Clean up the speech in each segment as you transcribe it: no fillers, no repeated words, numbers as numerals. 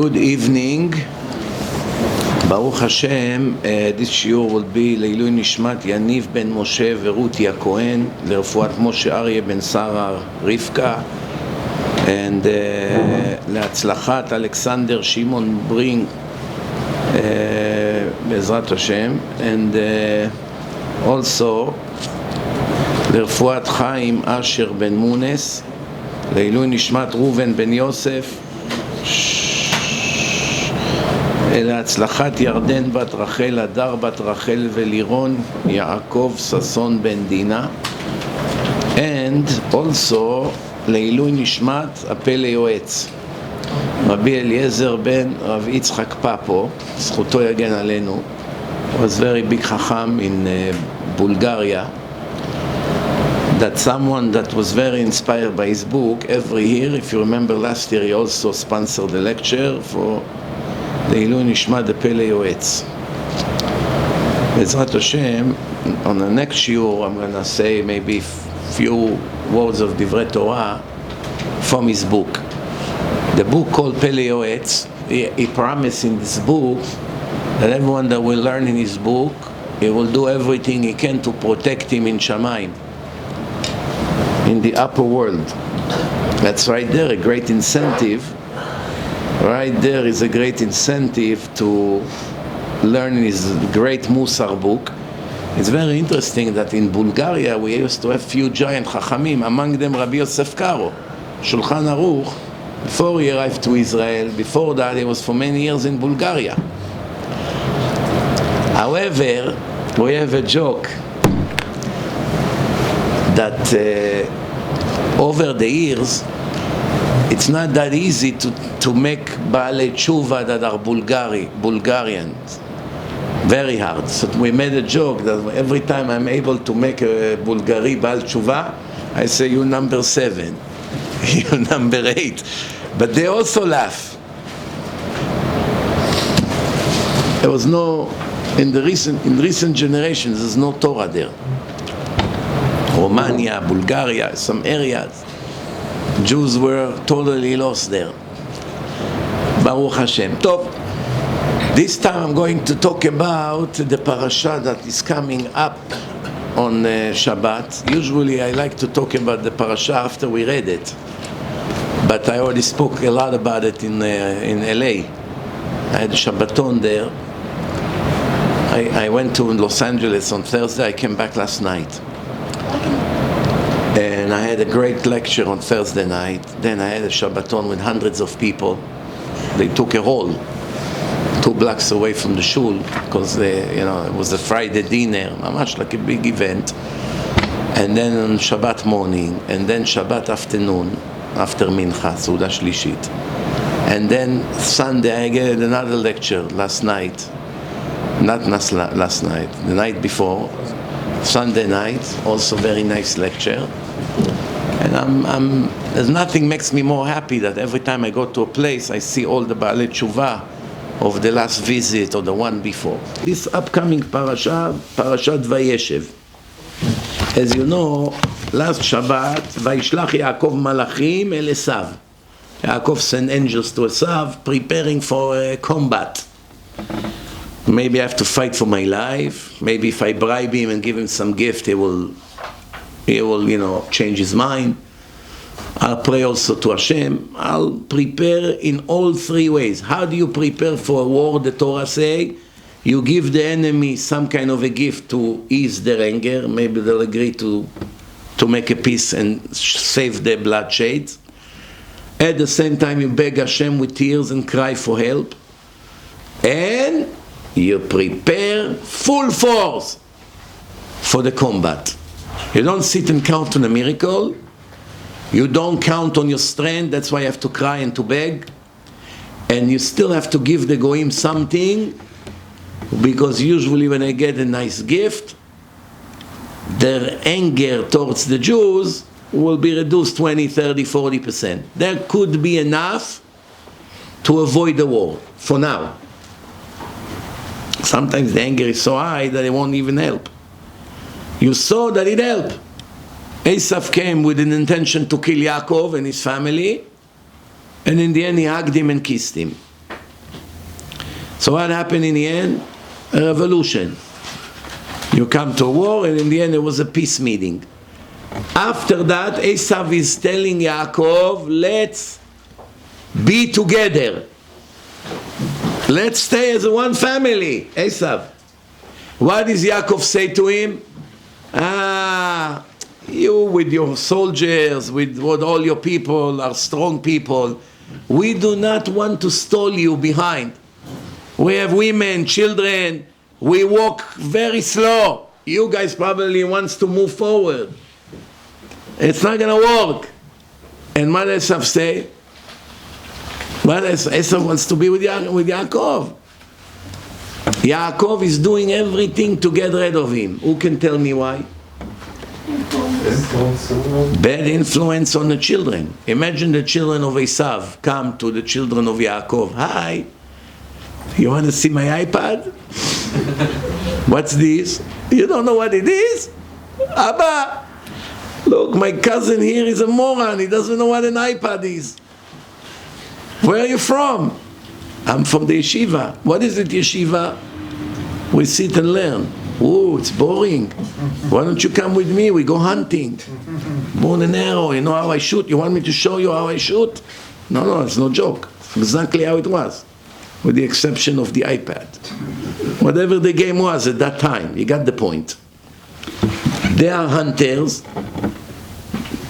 Good evening. Baruch Hashem, this shiur will be Leilui Nishmat Yaniv ben Moshe Verutia Cohen, לרפואת Moshe Aryeh ben Sarah Rivka, and להצלחת Alexander Shimon Brink, בעזרת Hashem, and also לרפואת Chaim Asher ben Munes, לעילוי נשמת ראובן בן יוסף, להצלחת ירדן בת רחל, הדר בת רחל ולירון, יעקב ששון בן דינה, and also לעילוי נשמת הפלא יועץ, רבי אליעזר בן רב יצחק פאפו, זכותו יגן עלינו, was very big chacham in Bulgaria, that someone that was very inspired by his book. Every year, if you remember last year, he also sponsored a lecture for לעילוי נשמת פele Yoetz. בעזרת Hashem, on the next shiur, I'm going to say maybe a few words of divrei Torah from his book. The book called Pele Yoetz, he promised in this book that everyone that will learn in his book, he will do everything he can to protect him in Shamayim, in the upper world. That's right there, a great incentive. Right there is a great incentive to learn his great Musar book. It's very interesting that in Bulgaria we used to have few giant Chachamim, among them Rabbi Yosef Karo, Shulchan Aruch, before he arrived to Israel. Before that he was for many years in Bulgaria. However, we have a joke that over the years it's not that easy to make Baalei Tshuva that are Bulgarians. Very hard. So we made a joke that every time I'm able to make a Bulgari Baal Tshuva, I say, you number 7, you number 8. But they also laugh. There was no, in recent generations, there's no Torah there. Romania, Bulgaria, some areas, Jews were totally lost there. Baruch Hashem. Top. This time I'm going to talk about the parsha that is coming up on Shabbat. Usually I like to talk about the parsha after we read it, but I already spoke a lot about it in LA. I had a Shabbaton there. I went to Los Angeles on Thursday. I came back last night. And I had a great lecture on Thursday night. Then I had a Shabbaton with hundreds of people. They took a hall 2 blocks away from the shul because it was a Friday dinner, much like a big event. And then on Shabbat morning, and then Shabbat afternoon, after Mincha, Suda Shlishit. And then Sunday I gave another lecture last night. Not last night, the night before. Sunday night, also very nice lecture. And there's nothing makes me more happy that every time I go to a place, I see all the Baalei Tshuva of the last visit or the one before. This upcoming parasha, Parashat Vayeshev. As you know, last Shabbat, Vayishlach Yakov Malachim el Esav. Yakov sent angels to Esav, preparing for a combat. Maybe I have to fight for my life. Maybe if I bribe him and give him some gift, he will change his mind. I'll pray also to Hashem. I'll prepare in all 3 ways. How do you prepare for a war? The Torah say, you give the enemy some kind of a gift to ease their anger. Maybe they'll agree to make a peace and save their bloodshed. At the same time, you beg Hashem with tears and cry for help. And you prepare full force for the combat. You don't sit and count on a miracle. You don't count on your strength. That's why you have to cry and to beg. And you still have to give the goyim something, because usually when they get a nice gift, their anger towards the Jews will be reduced 20, 30, 40%. There could be enough to avoid the war, for now. Sometimes the anger is so high that it won't even help. You saw that it helped. Esav came with an intention to kill Yakov and his family, and in the end he hugged him and kissed him. So what happened in the end? A revolution. You come to a war, and in the end it was a peace meeting. After that, Esav is telling Yaakov, let's be together. Let's stay as one family. Esav. What does Yaakov say to him? You with your soldiers, with all your people are strong people. We do not want to stall you behind. We have women, children. We walk very slow. You guys probably wants to move forward. It's not going to work. And what does Esav say? What does Esav wants to be with Yaakov? Yaakov is doing everything to get rid of him. Who can tell me why? Bad influence on the children. Imagine the children of Esav come to the children of Yaakov. Hi, you want to see my iPad? What's this? You don't know what it is? Abba, look, my cousin here is a moron. He doesn't know what an iPad is. Where are you from? I'm from the yeshiva. What is it, yeshiva? We sit and learn. Oh, it's boring. Why don't you come with me? We go hunting. Bow and arrow. You know how I shoot? You want me to show you how I shoot? No, it's no joke. It's exactly how it was. With the exception of the iPad. Whatever the game was at that time. You got the point. They are hunters.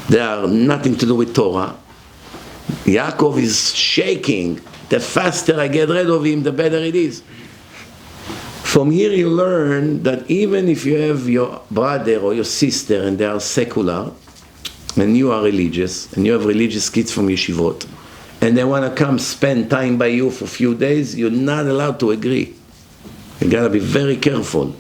They are nothing to do with Torah. Yaakov is shaking. The faster I get rid of him, the better it is. From here you learn that even if you have your brother or your sister and they are secular, and you are religious, and you have religious kids from yeshivot, and they want to come spend time by you for a few days, you're not allowed to agree. You got to be very careful.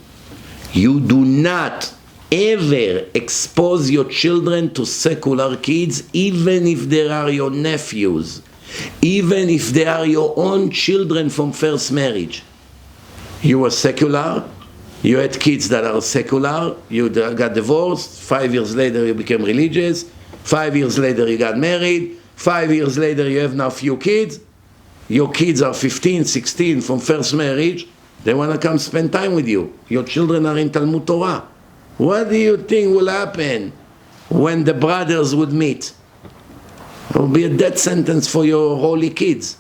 You do not ever expose your children to secular kids, even if they are your nephews, even if they are your own children from first marriage. You were secular, you had kids that are secular, you got divorced, 5 years later you became religious, 5 years later you got married, 5 years later you have now few kids, your kids are 15, 16 from first marriage, they want to come spend time with you. Your children are in Talmud Torah. What do you think will happen when the brothers would meet? It will be a death sentence for your holy kids.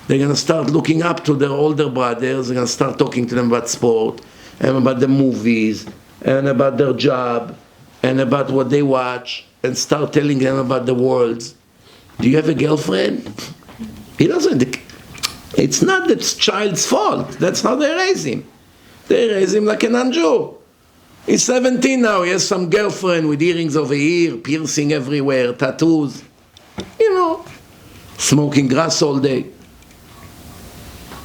They're going to start looking up to their older brothers. They're going to start talking to them about sport, and about the movies, and about their job, and about what they watch, and start telling them about the world. Do you have a girlfriend? He doesn't. It's not the child's fault. That's how they raise him. They raise him like a non-Jew. He's 17 now. He has some girlfriend with earrings over here, piercing everywhere, tattoos. You know, smoking grass all day.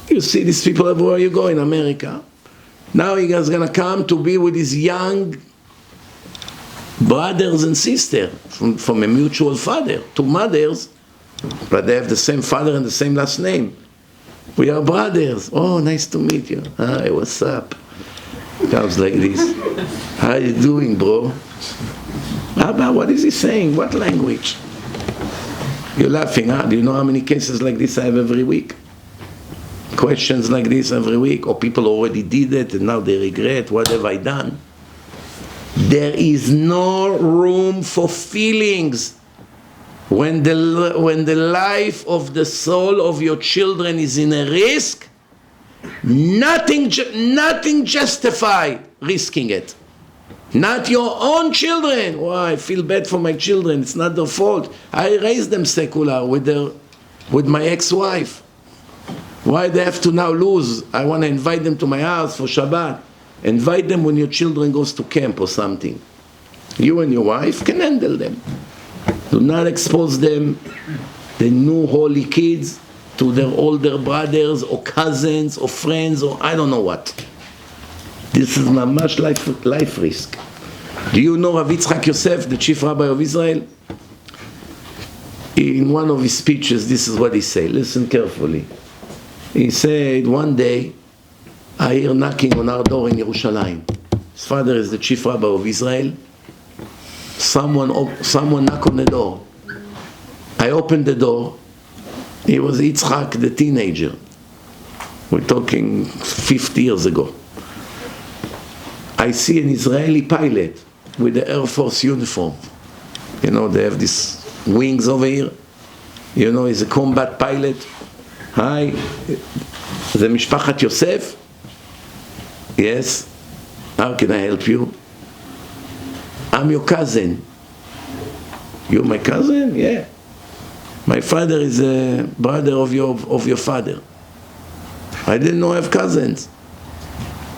You see these people everywhere you go in America. Now he is going to come to be with his young brothers and sisters from a mutual father. 2 mothers, but they have the same father and the same last name. We are brothers. Oh, nice to meet you. Hi, what's up? Comes like this. How you doing, bro? Abba, what is he saying? What language? You're laughing, huh? Do you know how many cases like this I have every week? Questions like this every week, or people already did it and now they regret, what have I done? There is no room for feelings when the life of the soul of your children is in a risk. Nothing justify risking it. Not your own children. Oh, I feel bad for my children. It's not their fault. I raised them secular with my ex-wife. Why they have to now lose? I want to invite them to my house for Shabbat. Invite them when your children goes to camp or something. You and your wife can handle them. Do not expose them, the new holy kids, to their older brothers or cousins or friends or I don't know what. This is mamash life risk. Do you know Rabbi Yosef, the chief rabbi of Israel? In one of his speeches, this is what he said. Listen carefully. He said, one day, I hear knocking on our door in Yerushalayim. His father is the chief rabbi of Israel. Someone knocked on the door. I opened the door. It was Yitzchak, the teenager. We're talking 50 years ago. I see an Israeli pilot with the Air Force uniform. You know, they have these wings over here. You know, he's a combat pilot. Hi, the Mishpachat Yosef? Yes. How can I help you? I'm your cousin. You're my cousin? Yeah. My father is a brother of your father. I didn't know I have cousins.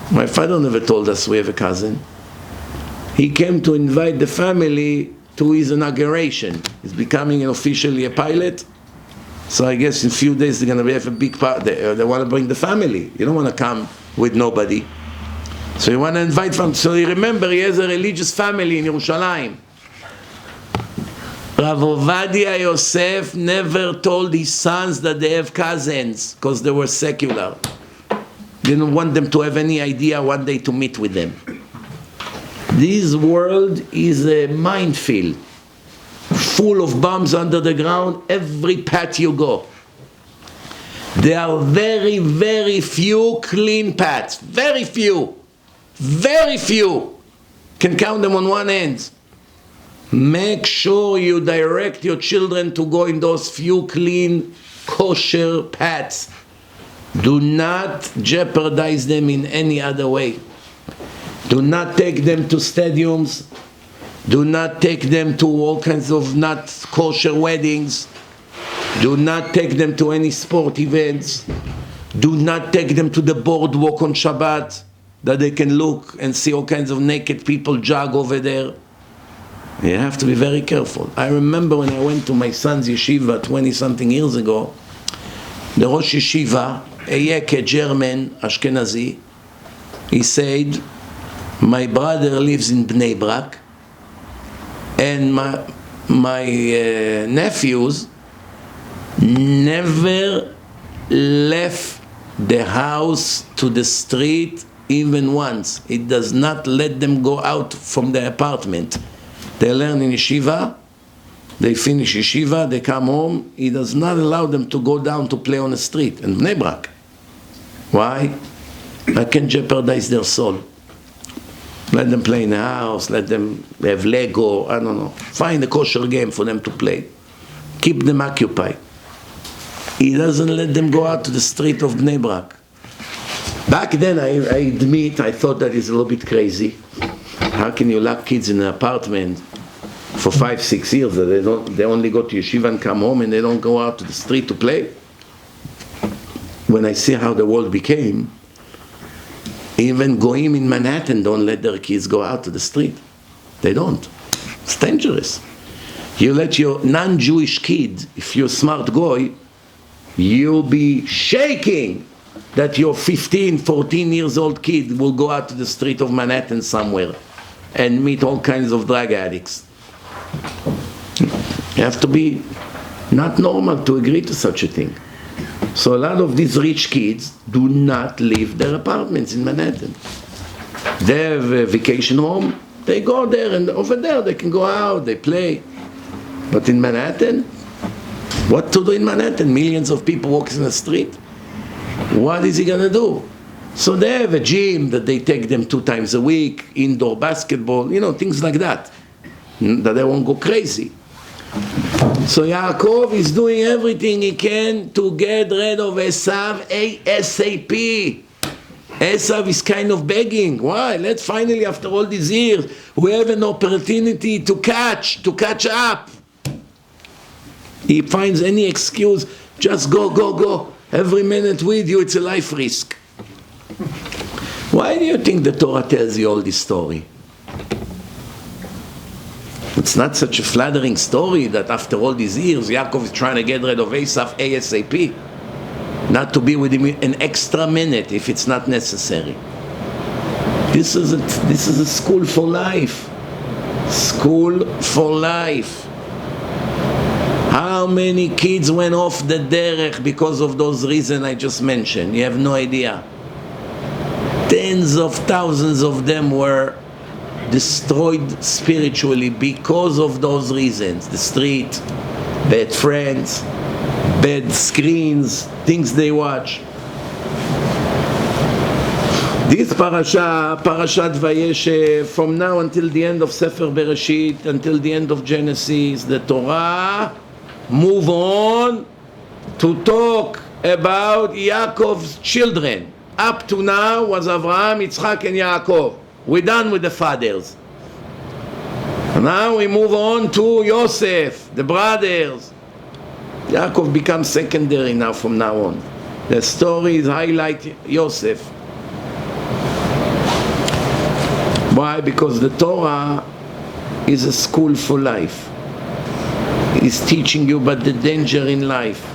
My father never told us we have a cousin. He came to invite the family to his inauguration. He's becoming officially a pilot. So I guess in a few days they're going to have a big party. They want to bring the family. You don't want to come with nobody. So you want to invite family. So you remember he has a religious family in Yerushalayim. Rav Ovadia Yosef never told his sons that they have cousins because they were secular. Didn't want them to have any idea one day to meet with them. This world is a minefield, full of bombs under the ground, every path you go. There are very, very few clean paths. Very few. Very few. Can count them on one hand. Make sure you direct your children to go in those few clean, kosher paths. Do not jeopardize them in any other way. Do not take them to stadiums. Do not take them to all kinds of not kosher weddings. Do not take them to any sport events. Do not take them to the boardwalk on Shabbat that they can look and see all kinds of naked people jog over there. You have to be very careful. I remember when I went to my son's yeshiva 20-something years ago, the Rosh Yeshiva, a Yeke German Ashkenazi, he said, my brother lives in Bnei Brak, and my nephews never left the house to the street even once. It does not let them go out from the apartment. They learn in yeshiva, they finish yeshiva, they come home. He does not allow them to go down to play on the street in Bnei Brak. Why? I can jeopardize their soul. Let them play in the house, let them have Lego, I don't know. Find a kosher game for them to play. Keep them occupied. He doesn't let them go out to the street of Bnei Brak. Back then, I admit, I thought that is a little bit crazy. How can you lock kids in an apartment for 5-6 years that they only go to yeshiva and come home and they don't go out to the street to play? When I see how the world became, even goyim in Manhattan don't let their kids go out to the street. They don't. It's dangerous. You let your non-Jewish kid, if you're a smart goy, you'll be shaking that your 15, 14 years old kid will go out to the street of Manhattan somewhere and meet all kinds of drug addicts. You have to be not normal to agree to such a thing. So a lot of these rich kids do not leave their apartments in Manhattan. They have a vacation home, they go there, and over there they can go out, they play. But in Manhattan, what to do in Manhattan? Millions of people walking in the street. What is he going to do? So they have a gym that they take them 2 times a week, indoor basketball, you know, things like that they won't go crazy. So Yakov is doing everything he can to get rid of Esav ASAP. Esav is kind of begging. Why? Let's finally, after all these years, we have an opportunity to catch up. He finds any excuse, just go. Every minute with you, it's a life risk. Why do you think the Torah tells you all this story? It's not such a flattering story that after all these years, Yaakov is trying to get rid of Esav ASAP. Not to be with him an extra minute if it's not necessary. This is a school for life. School for life. How many kids went off the derech because of those reasons I just mentioned? You have no idea. Tens of thousands of them were destroyed spiritually because of those reasons. The street, bad friends, bad screens, things they watch. This parasha, Parashat Vayeshev, from now until the end of Sefer Bereshit, until the end of Genesis, the Torah move on to talk about Yaakov's children. Up to now was Avraham, Yitzchak, and Yaakov. We're done with the fathers. Now we move on to Yosef, the brothers. Yaakov becomes secondary now from now on. The stories highlight Yosef. Why? Because the Torah is a school for life. It's teaching you about the danger in life.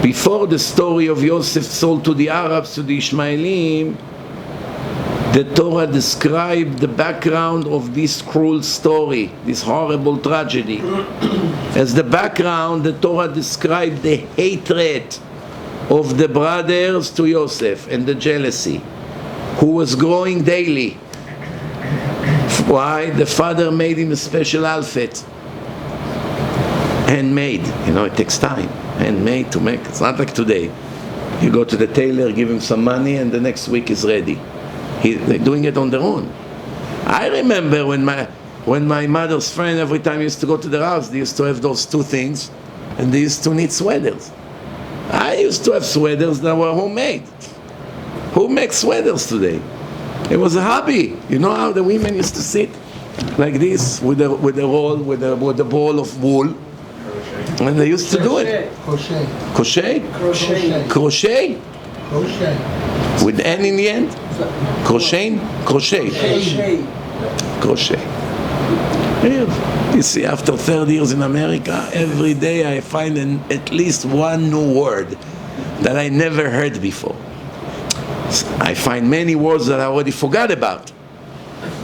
Before the story of Yosef sold to the Arabs, to the Ishmaelim, the Torah described the background of this cruel story, this horrible tragedy. As the background, the Torah described the hatred of the brothers to Yosef and the jealousy, who was growing daily. Why? The father made him a special outfit. Handmade. You know, it takes time. Handmade to make. It's not like today. You go to the tailor, give him some money, and the next week is ready. They're doing it on their own. I remember when my mother's friend, every time used to go to their house, they used to have those two things, and they used to knit sweaters. I used to have sweaters that were homemade. Who makes sweaters today? It was a hobby. You know how the women used to sit like this with a roll, with a ball of wool, and they used to do it. Crochet. Crochet? Crochet. Crochet? Crochet. With N in the end? Crochet? Crochet. Crochet. Here. You see, after 30 years in America, every day I find at least one new word that I never heard before. I find many words that I already forgot about,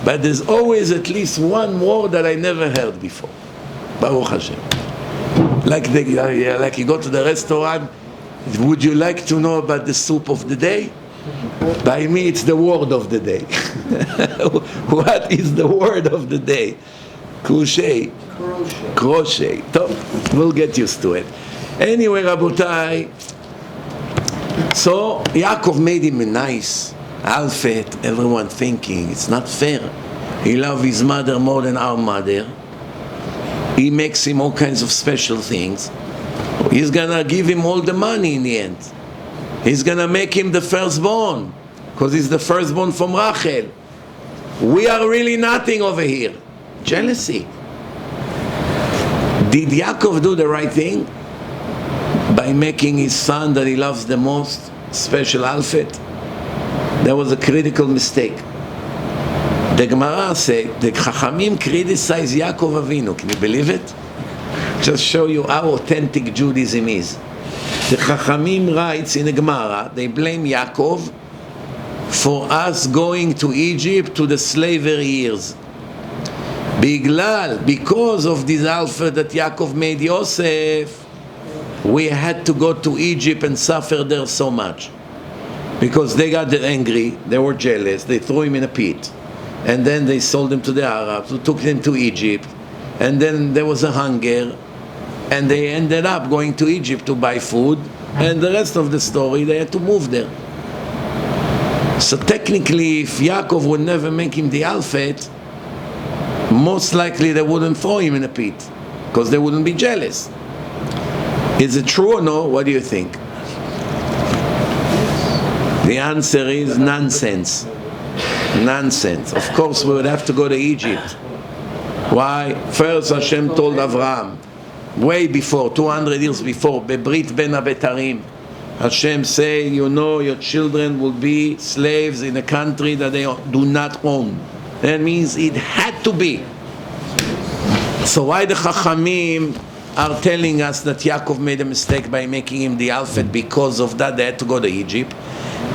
but there's always at least one word that I never heard before. Baruch Hashem. Like you go to the restaurant, would you like to know about the soup of the day? By me, it's the word of the day. What is the word of the day? Crochet. Crochet. We'll get used to it. Anyway, Rabotai, so Yaakov made him a nice outfit. Everyone thinking it's not fair. He loved his mother more than our mother. He makes him all kinds of special things. He's gonna give him all the money in the end. He's gonna make him the firstborn, because he's the firstborn from Rachel. We are really nothing over here. Jealousy. Did Yaakov do the right thing by making his son that he loves the most special outfit? That was a critical mistake. The Gemara said the Chachamim criticize Yaakov Avinu. Can you believe it? Just show you how authentic Judaism is. The Chachamim writes in the Gemara, they blame Yaakov for us going to Egypt to the slavery years. Because of this outfit that Yaakov made Yosef, we had to go to Egypt and suffer there so much. Because they got angry, they were jealous, they threw him in a pit. And then they sold him to the Arabs, who took him to Egypt. And then there was a hunger, and they ended up going to Egypt to buy food. And the rest of the story, they had to move there. So technically, if Yaakov would never make him the outfit, most likely they wouldn't throw him in a pit, because they wouldn't be jealous. Is it true or no? What do you think? The answer is nonsense. Nonsense. Of course we would have to go to Egypt. Why? First Hashem told Avraham, way before, 200 years before, Bebrit ben Abetarim, Hashem say, you know, your children will be slaves in a country that they do not own. That means it had to be. So why the Chachamim are telling us that Yaakov made a mistake by making him the outfit? Because of that they had to go to Egypt.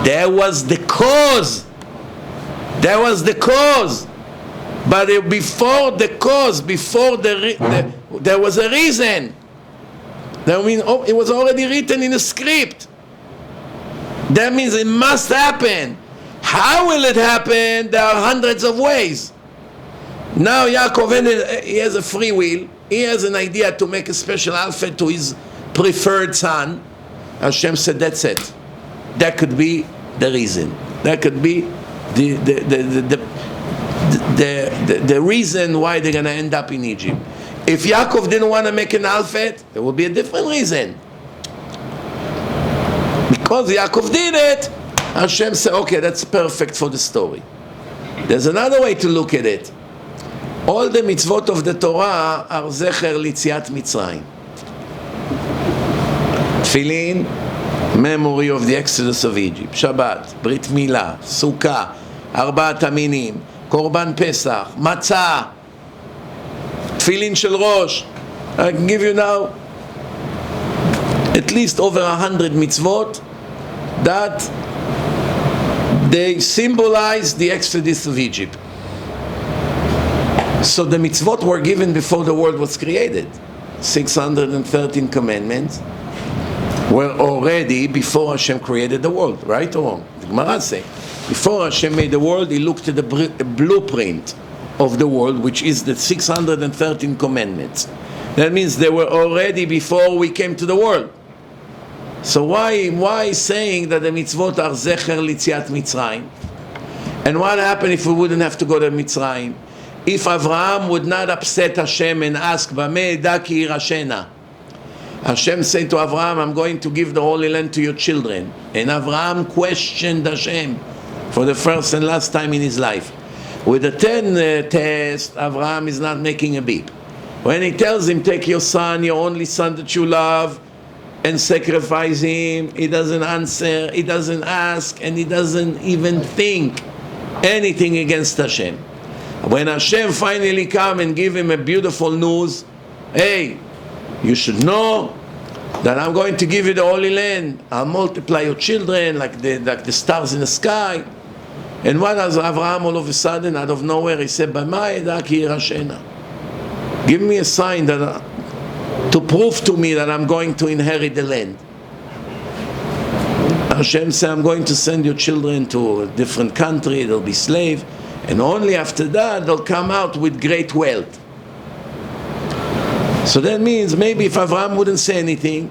There was the cause. There was the cause. But before the cause, there was a reason. That means it was already written in a script. That means it must happen. How will it happen? There are hundreds of ways. Now Yaakov, he has a free will. He has an idea to make a special outfit to his preferred son. Hashem said, that's it. That could be the reason. That could be the reason why they're going to end up in Egypt. If Yakov didn't want to make an alphabet, there would be a different reason. Because Yakov did it, Hashem said, okay, that's perfect for the story. There's another way to look at it. All the mitzvot of the Torah are zecher litziat Mitzrayim. Tefillin, memory of the exodus of Egypt. Shabbat, Brit Milah, Sukkah, Arbaat Aminim, Korban Pesach, Matzah, Tefillin Shel Rosh. I can give you now at least over 100 mitzvot that they symbolize the exodus of Egypt. So the mitzvot were given before the world was created. 613 commandments were already before Hashem created the world, right or wrong? The Gemara says, before Hashem made the world, He looked at the blueprint of the world, which is the 613 commandments. That means they were already before we came to the world. So why saying that the mitzvot are zecher litziat Mitzrayim? And what happened if we wouldn't have to go to Mitzrayim? If Avraham would not upset Hashem and ask, Bameh eda ki irashena? Hashem said to Avraham, I'm going to give the Holy Land to your children. And Avraham questioned Hashem for the first and last time in his life. With the 10 test, Avraham is not making a beep. When he tells him, take your son, your only son that you love, and sacrifice him, he doesn't answer, he doesn't ask, and he doesn't even think anything against Hashem. When Hashem finally come and give him a beautiful news, hey, you should know that I'm going to give you the Holy Land. I'll multiply your children like the stars in the sky. And what does Avraham all of a sudden, out of nowhere, he said, B'ma eda ki irashena? Give me a sign that to prove to me that I'm going to inherit the land. Hashem said, I'm going to send your children to a different country, they'll be slaves, and only after that they'll come out with great wealth. So that means maybe if Avraham wouldn't say anything,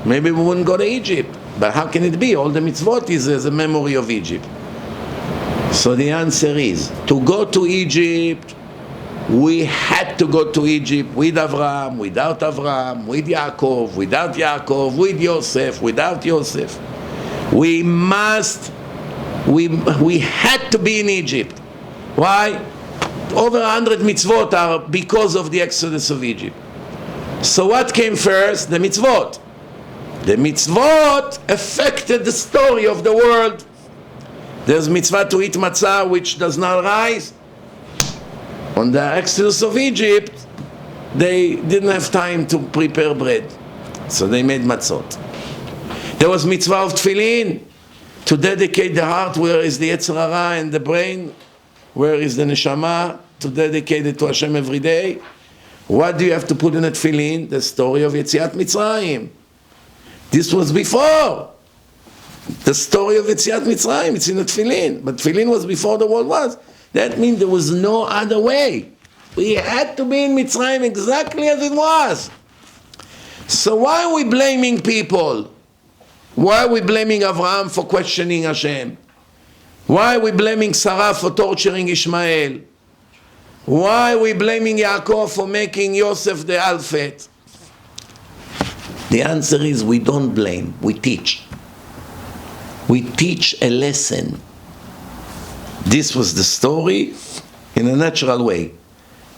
maybe we wouldn't go to Egypt. But how can it be? All the mitzvot is as a memory of Egypt. So the answer is, to go to Egypt, we had to go to Egypt with Avraham, without Avraham, with Yakov, without Yakov, with Yosef, without Yosef. We had to be in Egypt. Why? Over 100 mitzvot are because of the exodus of Egypt. So what came first? The mitzvot. The mitzvot affected the story of the world. There's mitzvah to eat matzah which does not rise. On the exodus of Egypt, they didn't have time to prepare bread, so they made matzot. There was mitzvah of tefillin, to dedicate the heart where is the Yetzer Hara and the brain, where is the neshama, to dedicate it to Hashem every day. What do you have to put in a tefillin? The story of Yetziat Mitzrayim. This was before the story of Yetziat Mitzrayim. It's in the tefillin, but tefillin was before the world was. That means there was no other way. We had to be in Mitzrayim exactly as it was. So why are we blaming people? Why are we blaming Avraham for questioning Hashem? Why are we blaming Sarah for torturing Ishmael? Why are we blaming Yakov for making Yosef the Alphet? The answer is we don't blame, we teach. We teach a lesson. This was the story in a natural way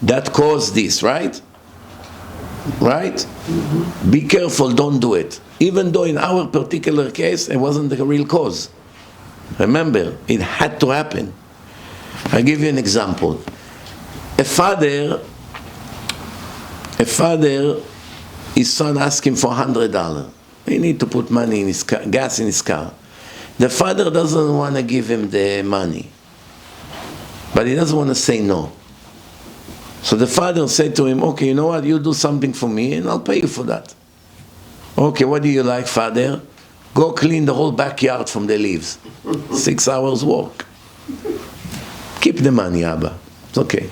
that caused this, right? Right? Mm-hmm. Be careful, don't do it. Even though in our particular case it wasn't the real cause. Remember, it had to happen. I'll give you an example. A father, his son asked him for $100. He need to put money in his car, gas in his car. The father doesn't want to give him the money, but he doesn't want to say no. So the father said to him, okay, you know what, you do something for me and I'll pay you for that. Okay, what do you like, father? Go clean the whole backyard from the leaves. 6 hours work. Keep the money, Abba. It's okay.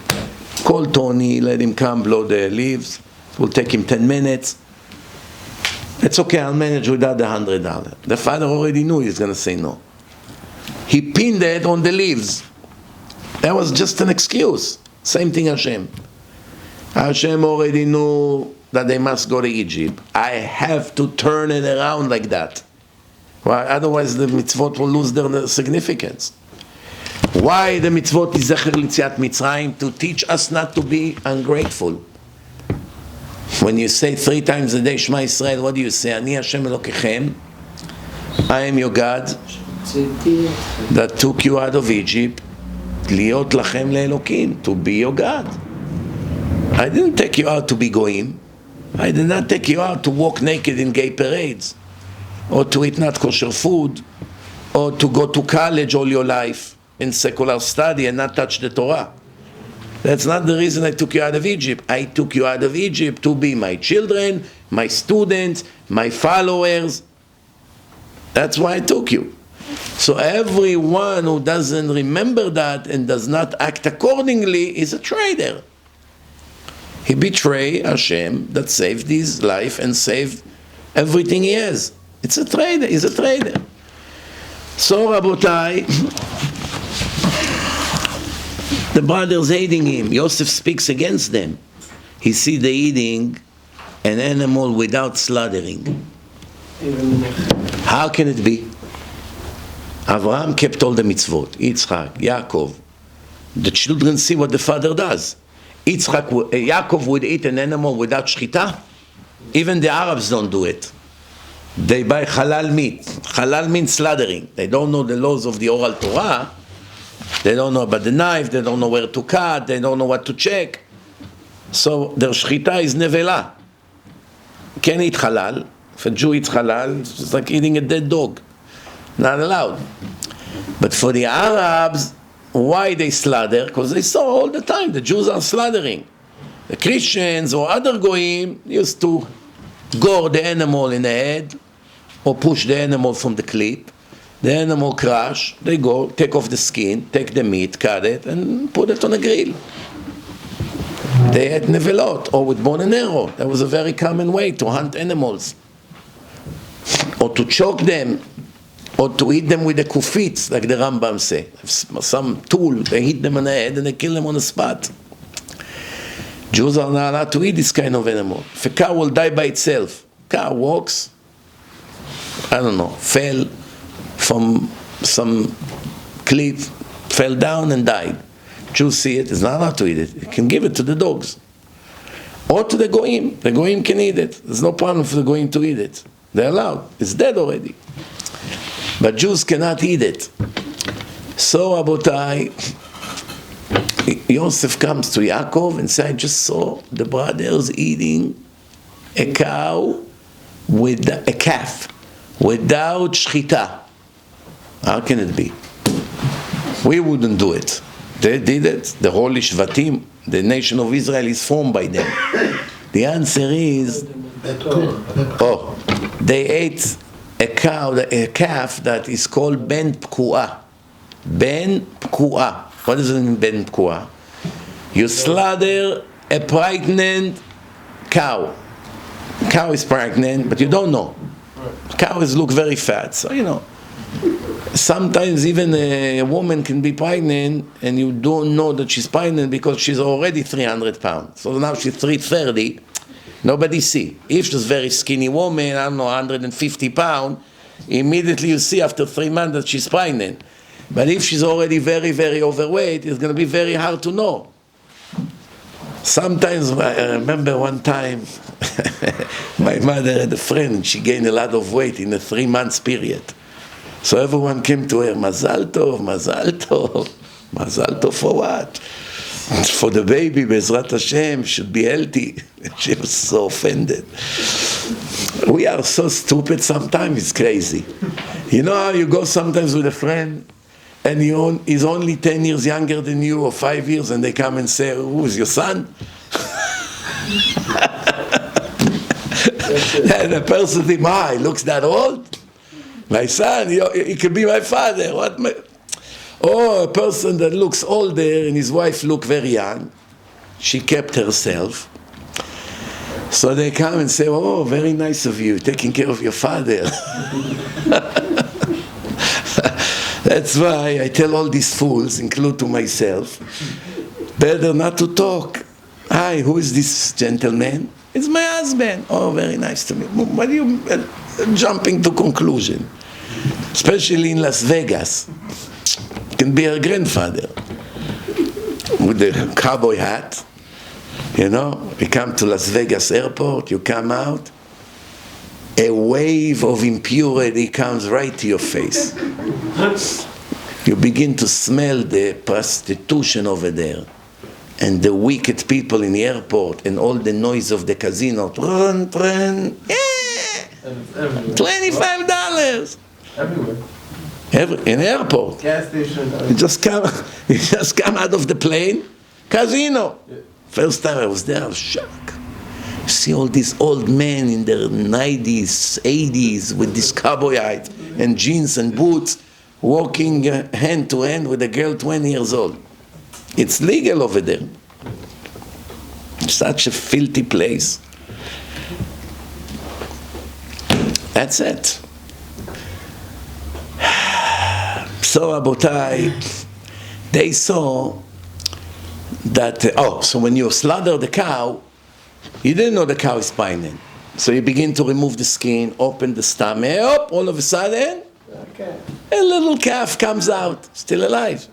Call Tony, let him come blow the leaves. It will take him 10 minutes. It's okay, I'll manage without the $100. The father already knew he's going to say no. He pinned it on the leaves. That was just an excuse. Same thing Hashem. Hashem already knew that they must go to Egypt. I have to turn it around like that. Well, otherwise the mitzvot will lose their significance. Why the mitzvot is Zecher L'Yetziat Mitzrayim? To teach us not to be ungrateful. When you say 3 times a day Shema Yisrael, what do you say? Ani Hashem Elokechem, I am your God that took you out of Egypt, Liot Lachem Le'Elokim, to be your God. I didn't take you out to be goyim. I did not take you out to walk naked in gay parades, or to eat not kosher food, or to go to college all your life in secular study and not touch the Torah. That's not the reason I took you out of Egypt. I took you out of Egypt to be my children, my students, my followers. That's why I took you. So everyone who doesn't remember that and does not act accordingly is a traitor. He betrayed Hashem that saved his life and saved everything he has. It's a traitor. He's a traitor. So, Rabotai, the brothers hating him. Yosef speaks against them. He see they eating an animal without slaughtering. How can it be? Abraham kept all the mitzvot. Yitzchak, Yakov. The children see what the father does. Yakov would eat an animal without shchita. Even the Arabs don't do it. They buy halal meat. Halal means slaughtering. They don't know the laws of the oral Torah. They don't know about the knife. They don't know where to cut. They don't know what to check. So their shchita is nevela. Can't eat halal. If a Jew eats halal, it's like eating a dead dog. Not allowed. But for the Arabs, why they slaughter? Because they saw all the time the Jews are slaughtering. The Christians or other goyim used to gore the animal in the head or push the animal from the clip. The animal crash. They go, take off the skin, take the meat, cut it, and put it on a grill. They had nevelot or with bow and arrow. That was a very common way to hunt animals. Or to choke them, or to hit them with a kufitz, like the Rambam say. Some tool, they hit them on the head and they kill them on the spot. Jews are not allowed to eat this kind of animal. If a cow will die by itself, cow walks, I don't know, fell from some cliff, fell down and died. Jews see it, it's not allowed to eat it. You can give it to the dogs. Or to the goyim. The goyim can eat it. There's no problem for the goyim to eat it. They're allowed. It's dead already. But Jews cannot eat it. So, Abotai, Yosef comes to Yaakov and says, I just saw the brothers eating a cow with a calf without shchita. How can it be? We wouldn't do it. They did it. The holy Shvatim, the nation of Israel, is formed by them. The answer is, they ate a calf that is called Ben Pkuah. Ben Pkuah. What does it mean, Ben Pkuah? You slaughter a pregnant cow. Cow is pregnant, but you don't know. Cows look very fat, so you know. Sometimes even a woman can be pregnant and you don't know that she's pregnant because she's already 300 pounds. So now she's 330. Nobody see. If she's a very skinny woman, I don't know, 150 pounds, immediately you see after 3 months that she's pregnant. But if she's already very, very overweight, it's going to be very hard to know. Sometimes, I remember one time, my mother had a friend, and she gained a lot of weight in a 3 months period. So everyone came to her, Mazal Tov, Mazal Tov. Mazal Tov for what? For the baby, Bezrat Hashem, should be healthy. She was so offended. We are so stupid sometimes, it's crazy. You know how you go sometimes with a friend, and he's only 10 years younger than you, or 5 years, and they come and say, who's your son? And the person thinks, he looks that old? My son, he could be my father. Or a person that looks older and his wife look very young. She kept herself. So they come and say, oh, very nice of you, taking care of your father. That's why I tell all these fools, include to myself, better not to talk. Hi, who is this gentleman? It's my husband. Oh, very nice to meet you. What are you jumping to conclusion? Especially in Las Vegas. It can be her grandfather. With the cowboy hat. You know, we come to Las Vegas airport, you come out, a wave of impurity comes right to your face. You begin to smell the prostitution over there, and the wicked people in the airport, and all the noise of the casino. Run, $25. Everywhere. In the airport. Gas station. You just come out of the plane, casino. Yeah. First time I was there, I was shocked. See all these old men in their 90s, 80s with this cowboy hat and jeans and boots, walking hand to hand with a girl 20 years old. It's legal over there. Such a filthy place. That's it. So, Rabotai, they saw that, so when you slaughter the cow, you didn't know the cow is pregnant. So you begin to remove the skin, open the stomach, all of a sudden, a little calf comes out, still alive.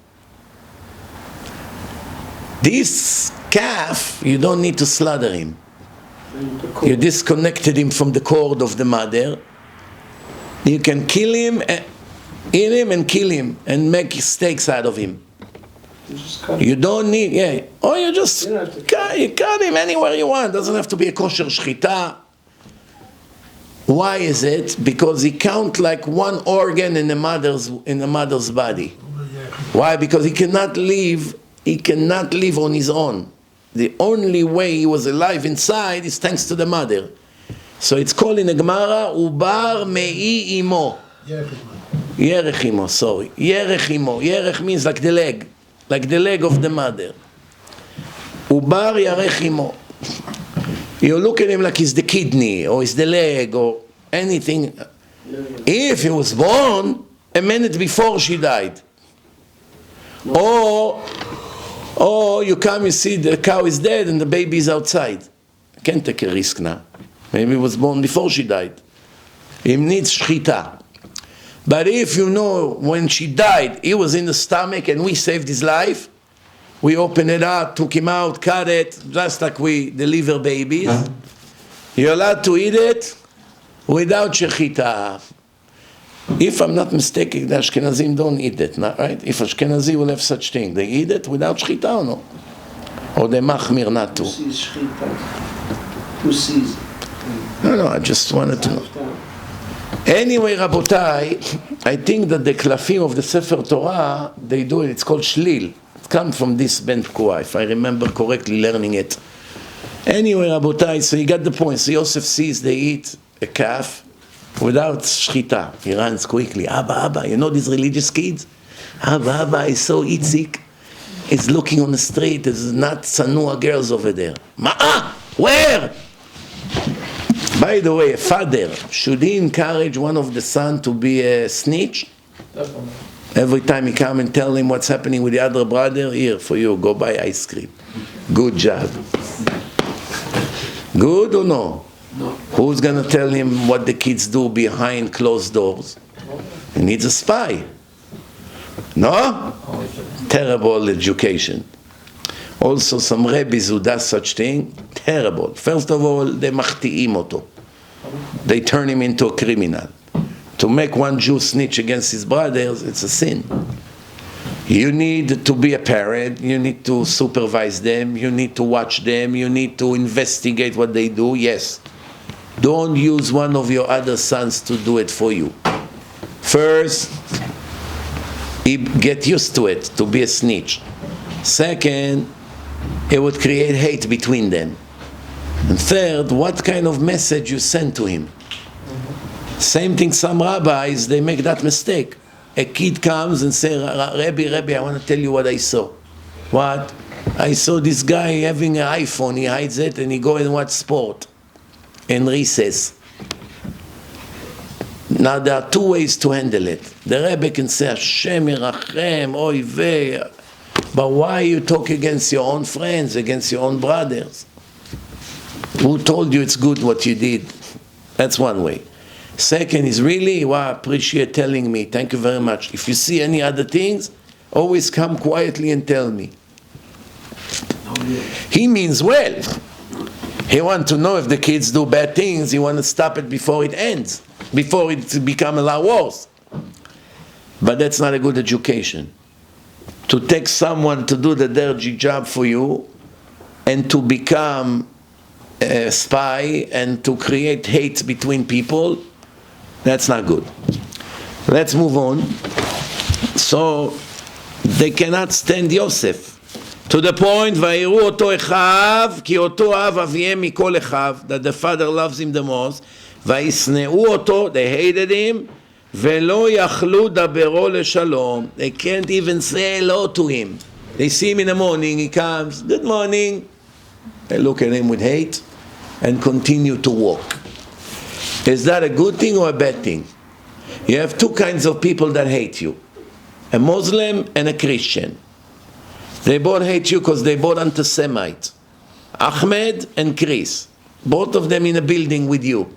This calf, you don't need to slaughter him. You disconnected him from the cord of the mother. You can kill him, eat him and kill him, and make steaks out of him. You don't need, or you just cut him anywhere you want. Doesn't have to be a kosher shchita. Why is it? Because he counts like one organ in the mother's body. Why? Because he cannot live on his own. The only way he was alive inside is thanks to the mother. So it's called in the Gemara, Ubar Me'i Imo. Yerech Imo, sorry. Yerech Imo. Yerech means like the leg of the mother. Ubar Yarech Imo. You look at him like he's the kidney, or he's the leg, or anything. If he was born a minute before she died, or you come, you see the cow is dead and the baby is outside. I can't take a risk now. Maybe he was born before she died. He needs shchita. But if you know when she died, he was in the stomach and we saved his life, we opened it up, took him out, cut it, just like we deliver babies. You're allowed to eat it without shechita. If I'm not mistaken, the Ashkenazim don't eat it, right? If Ashkenazi will have such thing, they eat it without shechita or no? Or they machmir not to? Who sees? No, I just wanted to know. Anyway, Rabotai, I think that the klafim of the Sefer Torah, they do it, it's called shlil. It comes from this Ben Pkua, if I remember correctly learning it. Anyway, Rabotai, so you got the point. So Yosef sees they eat a calf without shchita. He runs quickly. Abba, you know these religious kids? Abba is so itzik. He's looking on the street. There's not Sanua girls over there. Where? By the way, a father, should he encourage one of the sons to be a snitch? Definitely. Every time he come and tell him what's happening with the other brother, here for you, go buy ice cream. Good job. Good or no? No. Who's going to tell him what the kids do behind closed doors? He needs a spy. No? Terrible education. Also, some rabbis who does such thing, terrible. First of all, they machti'im oto. They turn him into a criminal. To make one Jew snitch against his brothers, it's a sin. You need to be a parent, you need to supervise them, you need to watch them, you need to investigate what they do, yes. Don't use one of your other sons to do it for you. First, get used to it, to be a snitch. Second, it would create hate between them. And third, what kind of message you send to him? Same thing, some rabbis, they make that mistake. A kid comes and says, Rabbi, I want to tell you what I saw. What? I saw this guy having an iPhone, he hides it and he go and watch sport in recess. Now there are two ways to handle it. The Rebbe can say, Hashem Yerachem, oy vey. But why you talk against your own friends, against your own brothers? Who told you it's good what you did? That's one way. Second is really, wow, I appreciate telling me. Thank you very much. If you see any other things, always come quietly and tell me. He means well. He wants to know if the kids do bad things. He wants to stop it before it ends, before it becomes a lot worse. But that's not a good education. To take someone to do the dirty job for you and to become a spy and to create hate between people, that's not good. Let's move on. So they cannot stand Yosef. To the point, ויראו אותו אחיו, כי אותו אהב אביהם מכל אחיו, that the father loves him the most, וישנאו אותו, they hated him, ולא יכלו דברו לשלום. They can't even say hello to him. They see him in the morning, he comes, good morning. They look at him with hate and continue to walk. Is that a good thing or a bad thing? You have two kinds of people that hate you. A Muslim and a Christian. They both hate you because they both anti-Semite. Ahmed and Chris. Both of them in a building with you.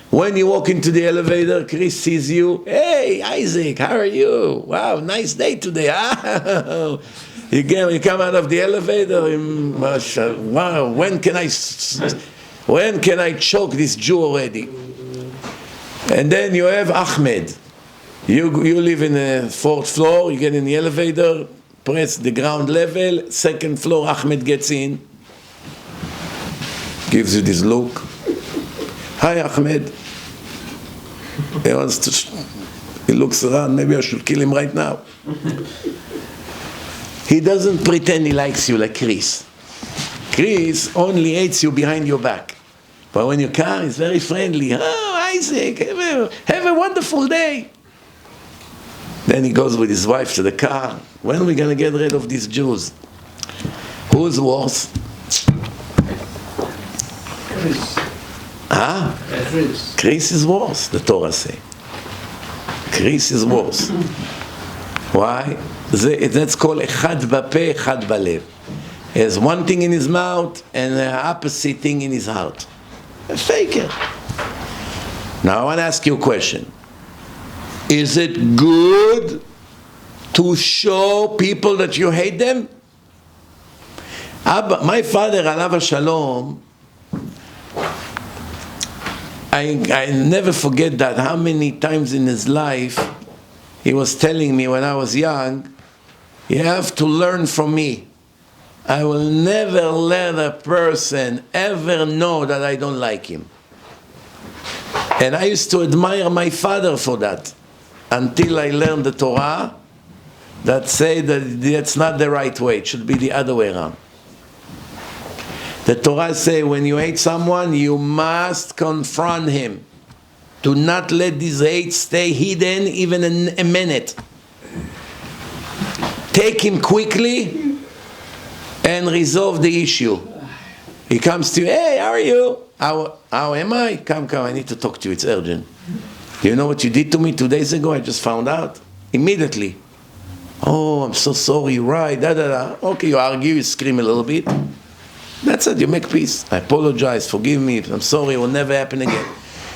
When you walk into the elevator, Chris sees you. Hey, Isaac, how are you? Wow, nice day today. You come out of the elevator. Wow, when can I choke this Jew already? And then you have Ahmed. You live in the 4th floor. You get in the elevator. Press the ground level, 2nd floor, Ahmed gets in, gives you this look. Hi, Ahmed. He looks around, maybe I should kill him right now. He doesn't pretend he likes you like Chris. Chris only hates you behind your back. But when you come, he's very friendly. Oh, Isaac, have a wonderful day. Then he goes with his wife to the car. When are we going to get rid of these Jews? Who's worse? Chris. Huh? Chris. Chris is worse, the Torah say. Chris is worse. Why? That's called echad b'peh, echad b'lev. He has one thing in his mouth and the opposite thing in his heart. A faker. Now I want to ask you a question. Is it good to show people that you hate them? My father, alav shalom, I never forget that, how many times in his life he was telling me when I was young, you have to learn from me. I will never let a person ever know that I don't like him. And I used to admire my father for that. Until I learned the Torah that say that that's not the right way. It should be the other way around. The Torah say when you hate someone, you must confront him. Do not let this hate stay hidden even a minute. Take him quickly and resolve the issue. He comes to you, hey, how are you? How am I? Come, I need to talk to you, it's urgent. You know what you did to me 2 days ago? I just found out. Immediately. Oh, I'm so sorry, right, Okay, you argue, you scream a little bit. That's it, you make peace. I apologize, forgive me, I'm sorry, it will never happen again.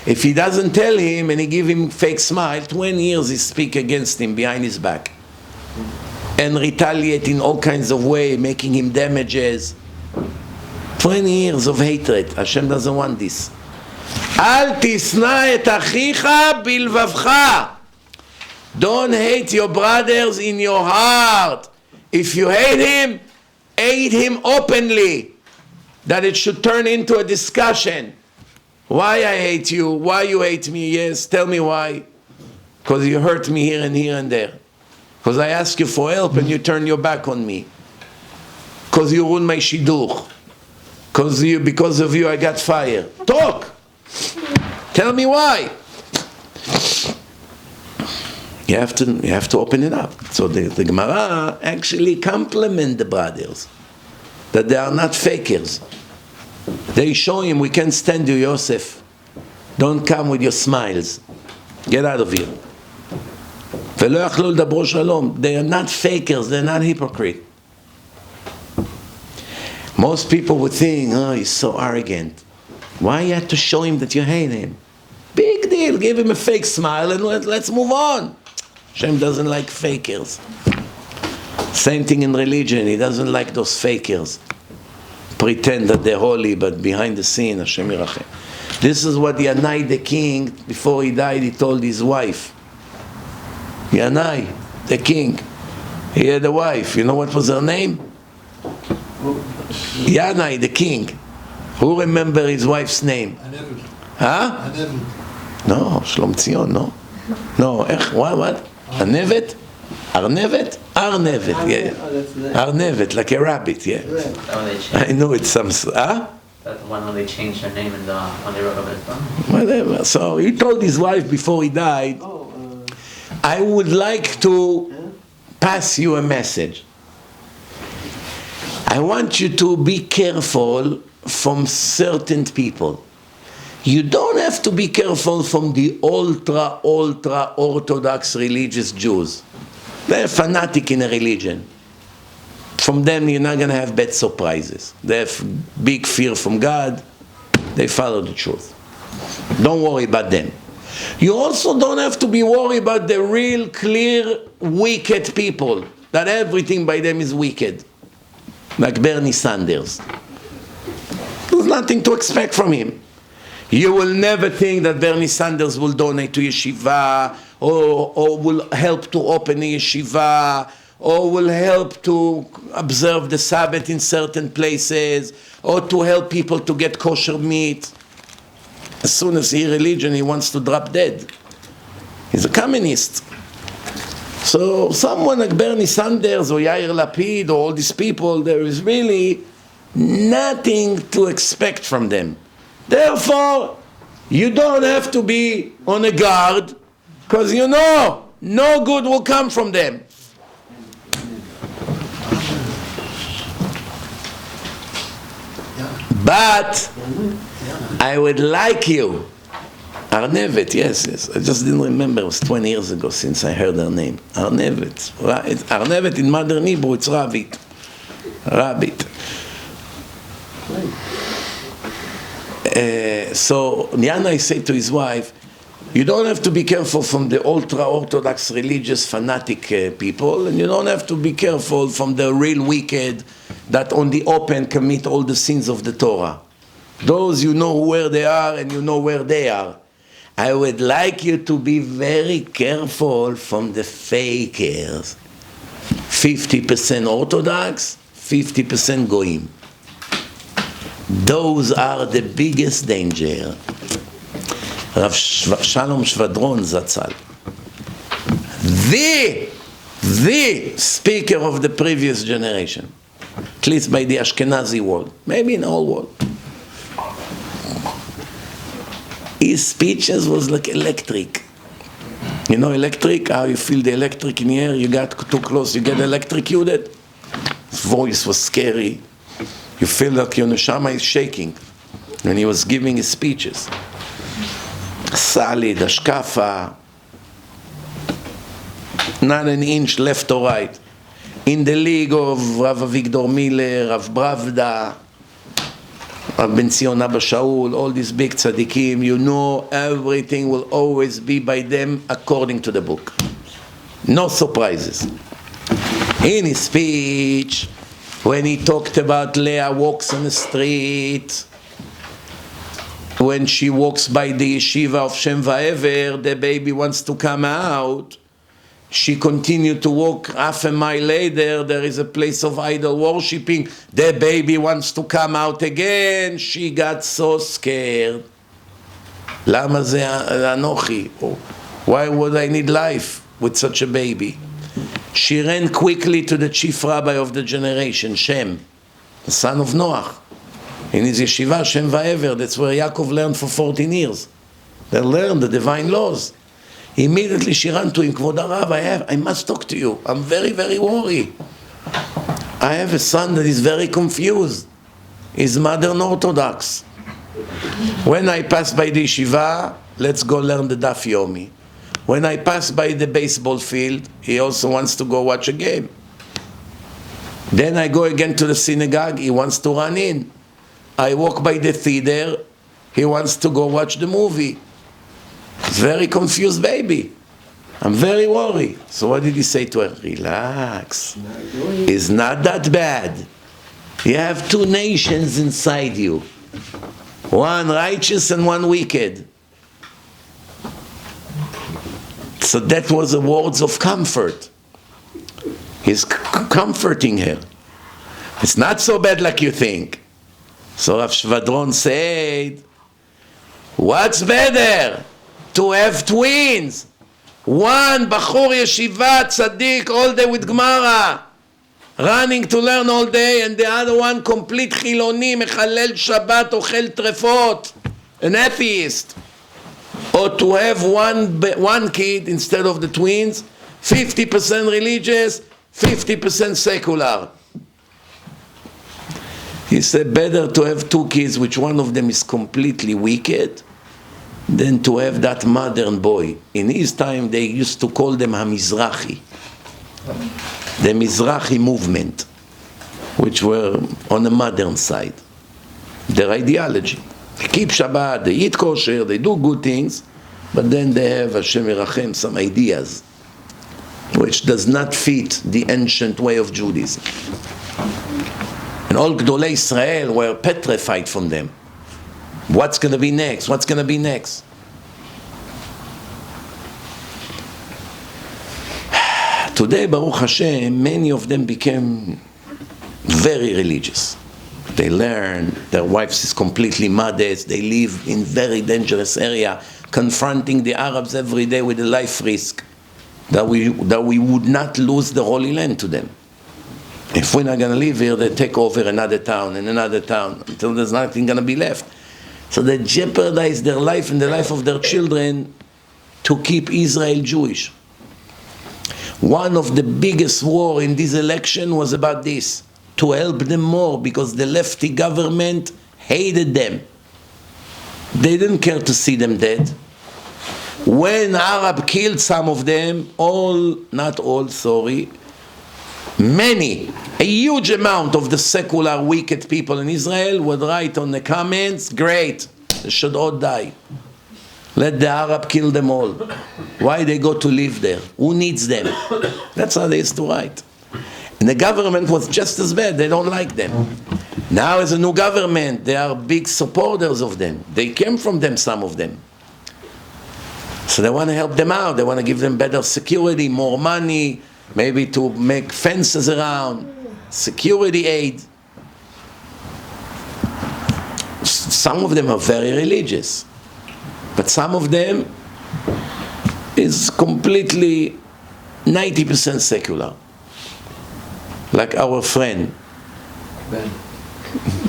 If he doesn't tell him and he give him fake smile, 20 years he speak against him behind his back. And retaliate in all kinds of ways, making him damages. 20 years of hatred. Hashem doesn't want this. אל תשנא את אחיך בלבבך. Don't hate your brothers in your heart. If you hate him openly. That it should turn into a discussion. Why I hate you? Why you hate me? Yes, tell me why. Because you hurt me here and there. Because I ask you for help and you turn your back on me. Because you ruined my shidduch. Because of you I got fired. Talk! Tell me why. You have to open it up. So the Gemara actually compliment the brothers that they are not fakers. They show him, we can't stand you, Yosef. Don't come with your smiles. Get out of here. ולא יכלו לדברו שלום. They are not fakers, they're not hypocrite. Most people would think, oh, he's so arrogant. Why you have to show him that you hate him? Big deal, give him a fake smile and let's move on. Hashem doesn't like fakers. Same thing in religion, he doesn't like those fakers. Pretend that they're holy, but behind the scene, Hashem yirachem. This is what Yanai the king, before he died, he told his wife. Yanai, the king, he had a wife. You know what was her name? Yanai, the king. Who remember his wife's name? Huh? No, Shlom Tzion, no. No, what? Arnevet? Arnevet? Arnevet, yeah. Arnevet, like a rabbit, yeah. I know it's some, huh? That's the one when they changed her name and when they wrote over his phone. Whatever. So he told his wife before he died, I would like to pass you a message. I want you to be careful from certain people. You don't have to be careful from the ultra Orthodox religious Jews. They're fanatic in a religion. From them you're not going to have bad surprises. They have big fear from God. They follow the truth. Don't worry about them. You also don't have to be worried about the real clear wicked people, that everything by them is wicked. Like Bernie Sanders. There's nothing to expect from him. You will never think that Bernie Sanders will donate to yeshiva, or will help to open a yeshiva, or will help to observe the Sabbath in certain places, or to help people to get kosher meat. As soon as he hears religion, he wants to drop dead. He's a communist. So someone like Bernie Sanders or Yair Lapid or all these people, there is really nothing to expect from them. Therefore, you don't have to be on a guard, because you know no good will come from them. But I would like you, Arnevet, yes, I just didn't remember, it was 20 years ago since I heard her name. Arnevet, Arnevet in modern Hebrew, it's Rabbit. So Yanai said to his wife, you don't have to be careful from the ultra-Orthodox religious fanatic people, and you don't have to be careful from the real wicked that on the open commit all the sins of the Torah. Those you know where they are and you know where they are. I would like you to be very careful from the fakers. 50% Orthodox, 50% Goyim. Those are the biggest danger. Rav Shalom Shvadron Zatzal, the speaker of the previous generation, at least by the Ashkenazi world, maybe in the whole world. His speeches was like electric. You know electric? How you feel the electric in the air? You got too close, you get electrocuted. His voice was scary. You feel like your neshama is shaking when he was giving his speeches. Solid, ashkafa, not an inch left or right. In the league of Rav Avigdor Miller, Rav Bravda, Rav Ben Zion Abba Shaul, all these big tzaddikim, you know everything will always be by them according to the book. No surprises. In his speech, when he talked about Leah walks on the street, when she walks by the yeshiva of Shem Va'ever, the baby wants to come out. She continued to walk half a mile later, there is a place of idol worshipping. The baby wants to come out again. She got so scared. Lama ze anochi? Why would I need life with such a baby? She ran quickly to the chief rabbi of the generation, Shem, the son of Noach. In his yeshiva, Shem Va'ever, that's where Yakov learned for 14 years. They learned the divine laws. Immediately she ran to him, Kvod Harav, I must talk to you. I'm very, very worried. I have a son that is very confused. He's modern Orthodox. When I pass by the yeshiva, let's go learn the Daf Yomi. When I pass by the baseball field, he also wants to go watch a game. Then I go again to the synagogue, he wants to run in. I walk by the theater, he wants to go watch the movie. It's very confused baby. I'm very worried. So what did he say to her? Relax. It's not that bad. You have two nations inside you. One righteous and one wicked. So that was the words of comfort. He's comforting her. It's not so bad like you think. So Rav Shvadron said, what's better? To have twins. One Bachur Yeshiva Tzaddik all day with Gemara, running to learn all day, and the other one complete Chiloni, Mechalel Shabbat, Ochel Trefot, an atheist. Or to have one kid instead of the twins, 50% religious, 50% secular. He said better to have two kids, which one of them is completely wicked, than to have that modern boy. In his time, they used to call them Mizrachי, the Mizrachi movement, which were on the modern side. Their ideology. They keep Shabbat, they eat kosher, they do good things, but then they have, Hashem Yerachem, some ideas, which does not fit the ancient way of Judaism. And all Gdolei Israel were petrified from them. What's going to be next? What's going to be next? Today, Baruch Hashem, many of them became very religious. They learn, their wives is completely modest, they live in very dangerous area, confronting the Arabs every day with a life risk, that we would not lose the Holy Land to them. If we're not going to live here, they take over another town and another town, until there's nothing going to be left. So they jeopardize their life and the life of their children to keep Israel Jewish. One of the biggest war in this election was about this, to help them more, because the lefty government hated them. They didn't care to see them dead. When Arab killed some of them, many, a huge amount of the secular wicked people in Israel would write on the comments, great, they should all die. Let the Arab kill them all. Why they go to live there? Who needs them? That's how they used to write. And the government was just as bad. They don't like them. Now as a new government, they are big supporters of them. They came from them, some of them. So they want to help them out. They want to give them better security, more money, maybe to make fences around, security aid. Some of them are very religious, but some of them is completely 90% secular. Like our friend, Ben.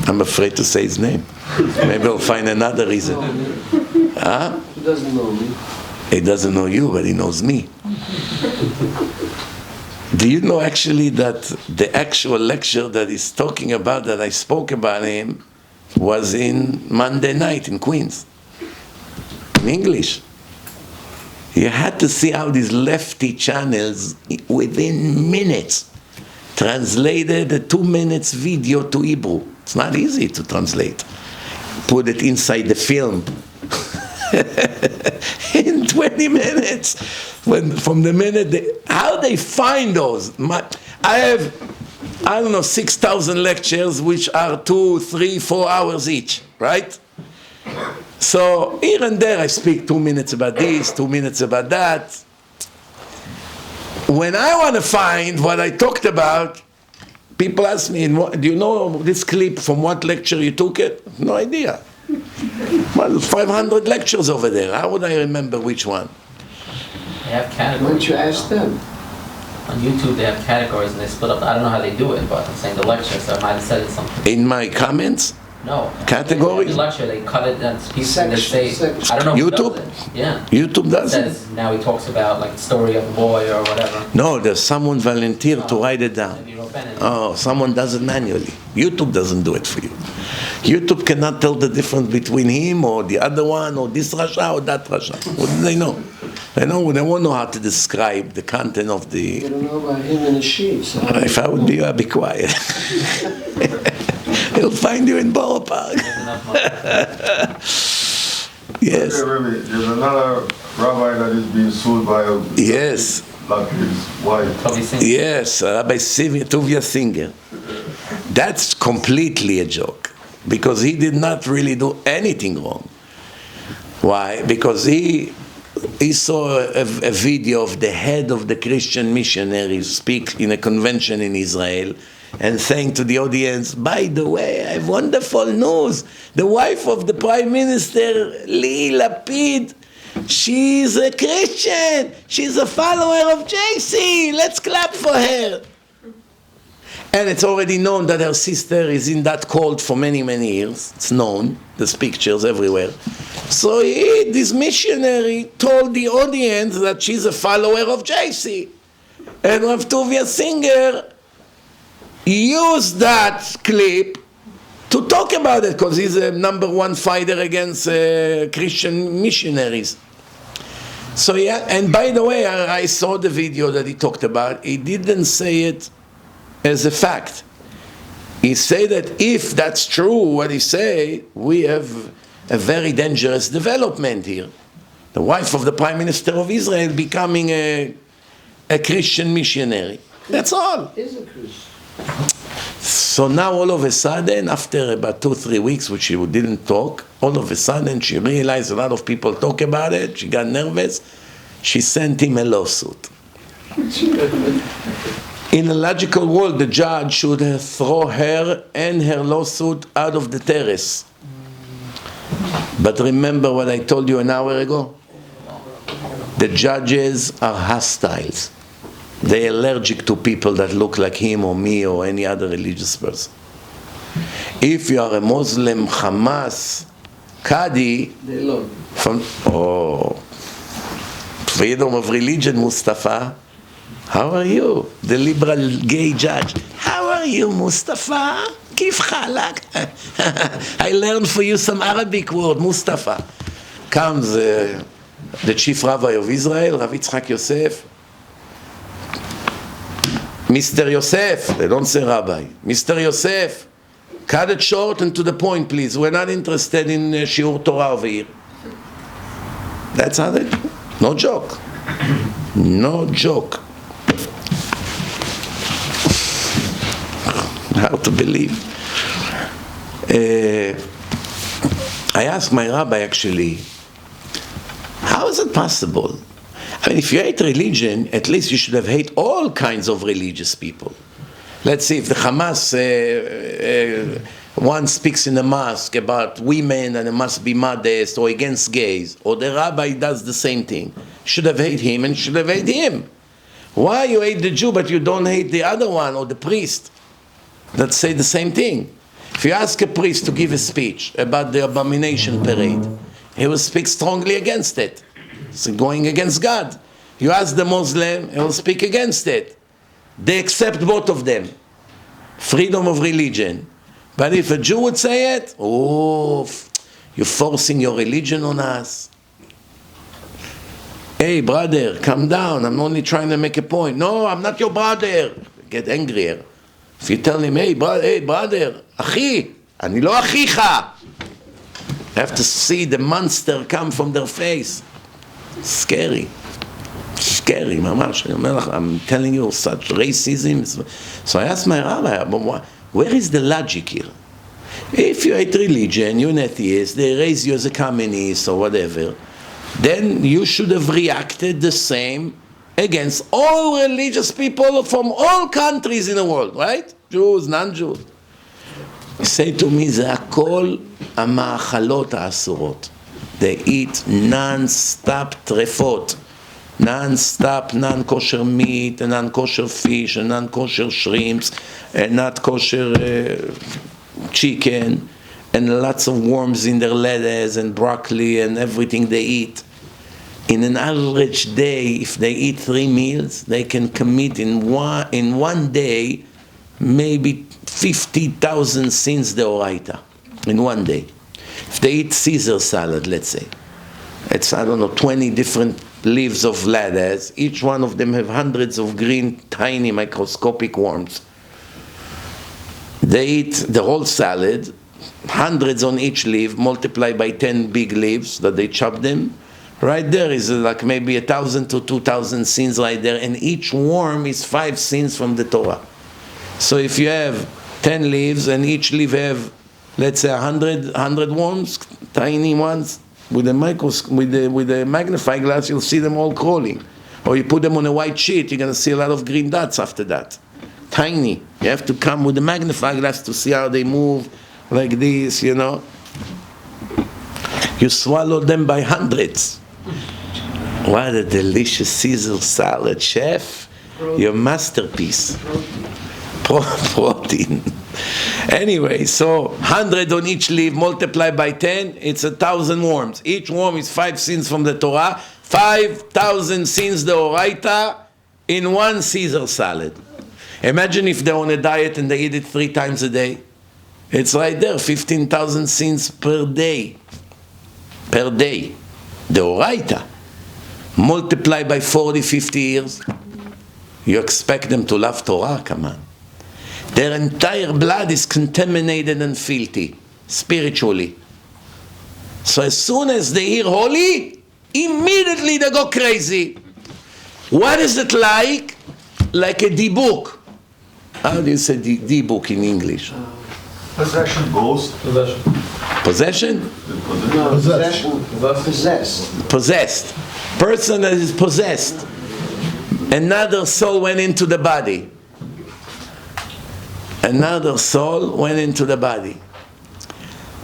I'm afraid to say his name. Maybe I'll find another reason. Huh? He doesn't know me. He doesn't know you, but he knows me. Do you know actually that the actual lecture that he's talking about, that I spoke about him, was in Monday night in Queens, in English. You had to see how these lefty channels, within minutes, translated a 2 minutes video to Hebrew. It's not easy to translate. Put it inside the film. In 20 minutes. From the minute how they find those. I have, 6,000 lectures, which are 2, 3, 4 hours each, right? So here and there I speak 2 minutes about this, 2 minutes about that. When I want to find what I talked about, people ask me, do you know this clip, from what lecture you took it? No idea. Well, 500 lectures over there. How would I remember which one? They have categories. Why don't you ask them? On YouTube they have categories and they split up. I don't know how they do it, but I'm saying the lecture, so I might have said it something. In my comments? No. Categories? The lecture, they cut it and people in the state. I don't know who YouTube? does it. Yeah. YouTube does it? Says, now he talks about like the story of a boy or whatever. No, there's someone volunteered to write it down. Oh, someone does it manually. YouTube doesn't do it for you. YouTube cannot tell the difference between him or the other one or this rasha or that rasha. What do they know? They won't know how to describe the content of the... They don't know about him in the sheets. If I would be, I'd be quiet. He'll find you in Borough Park. Yes. Okay, Rabbi, there's another rabbi that is being sued by a Yes. like his wife. Yes, Rabbi Tuvia Singer. That's completely a joke, because he did not really do anything wrong. Why? Because he saw a video of the head of the Christian missionaries speak in a convention in Israel and saying to the audience, by the way, I have wonderful news. The wife of the Prime Minister, Lee Lapid, she's a Christian. She's a follower of JC. Let's clap for her. And it's already known that her sister is in that cult for many, many years. It's known. There's pictures everywhere. So this missionary told the audience that she's a follower of JC. And Rav Tuvia Singer used that clip to talk about it, because he's a #1 fighter against Christian missionaries. So yeah, and by the way, I saw the video that he talked about. He didn't say it as a fact. He said that if that's true, what he say, we have a very dangerous development here. The wife of the Prime Minister of Israel becoming a Christian missionary. That's all. Is a Christian. So now all of a sudden, after about 2-3 weeks, which she didn't talk, all of a sudden she realized a lot of people talk about it. She got nervous. She sent him a lawsuit. In a logical world, the judge should throw her and her lawsuit out of the terrace. But remember what I told you an hour ago? The judges are hostiles. They're allergic to people that look like him or me or any other religious person. If you are a Muslim Hamas Qadi, They love from freedom of religion, Mustafa, how are you? The liberal gay judge. How are you, Mustafa? Kif khalak? I learned for you some Arabic word, Mustafa. Comes the chief rabbi of Israel, Rabbi Yosef. Mr. Yosef, they don't say rabbi. Mr. Yosef, cut it short and to the point, please. We're not interested in Shiur Torah over here. That's how they do. No joke. No joke. Hard to believe. I asked my rabbi actually, how is it possible? I mean, if you hate religion, at least you should have hate all kinds of religious people. Let's see, if the Hamas, one speaks in a mosque about women and it must be modest, or against gays, or the rabbi does the same thing, you should have hate him and should have hate him. Why you hate the Jew but you don't hate the other one, or the priest that say the same thing? If you ask a priest to give a speech about the abomination parade, he will speak strongly against it. It's going against God. You ask the Muslim, he will speak against it. They accept both of them. Freedom of religion. But if a Jew would say it, you're forcing your religion on us. Hey, brother, calm down. I'm only trying to make a point. No, I'm not your brother. Get angrier. If you tell him, hey, brother, Achi, ani lo achicha. You have to see the monster come from their face. Scary. Scary, mamash. I'm telling you, such racism. So I asked my rabbi, where is the logic here? If you hate religion, you're an atheist, they raise you as a communist or whatever, then you should have reacted the same against all religious people from all countries in the world, right? Jews, non-Jews. He said to me, זה הכל המאכלות האסורות. They eat non-stop trefot, non-stop non-kosher meat, and non-kosher fish, and non-kosher shrimps, and not kosher chicken, and lots of worms in their lettuce, and broccoli, and everything they eat. In an average day, if they eat 3 meals, they can commit in one day maybe 50,000 sins deoraita in one day. If they eat Caesar salad, let's say, it's, I don't know, 20 different leaves of ladders. Each one of them have hundreds of green, tiny, microscopic worms. They eat the whole salad, hundreds on each leaf, multiplied by 10 big leaves that they chop them. Right there is like maybe 1,000 to 2,000 sins right there, and each worm is 5 sins from the Torah. So if you have 10 leaves and each leaf have, let's say 100 worms, tiny ones, with a magnifying glass, you'll see them all crawling. Or you put them on a white sheet, you're going to see a lot of green dots after that. Tiny. You have to come with a magnifying glass to see how they move like this, you know. You swallow them by hundreds. What a delicious Caesar salad, chef. Your masterpiece. Protein. Anyway, so 100 on each leaf, multiplied by 10, it's 1,000 worms. Each worm is 5 sins from the Torah, 5,000 sins the Oraita in one Caesar salad. Imagine if they're on a diet and they eat it 3 times a day. It's right there, 15,000 sins per day. Per day. The Oraita. Multiply by 40, 50 years. You expect them to love Torah? Come on. Their entire blood is contaminated and filthy, spiritually. So as soon as they hear holy, immediately they go crazy. What is it like? Like a DIBUK. How do you say DIBUK in English? Possession. Ghost. Possession? No, possession. Possessed. Possessed. Person that is possessed. Another soul went into the body. Another soul went into the body.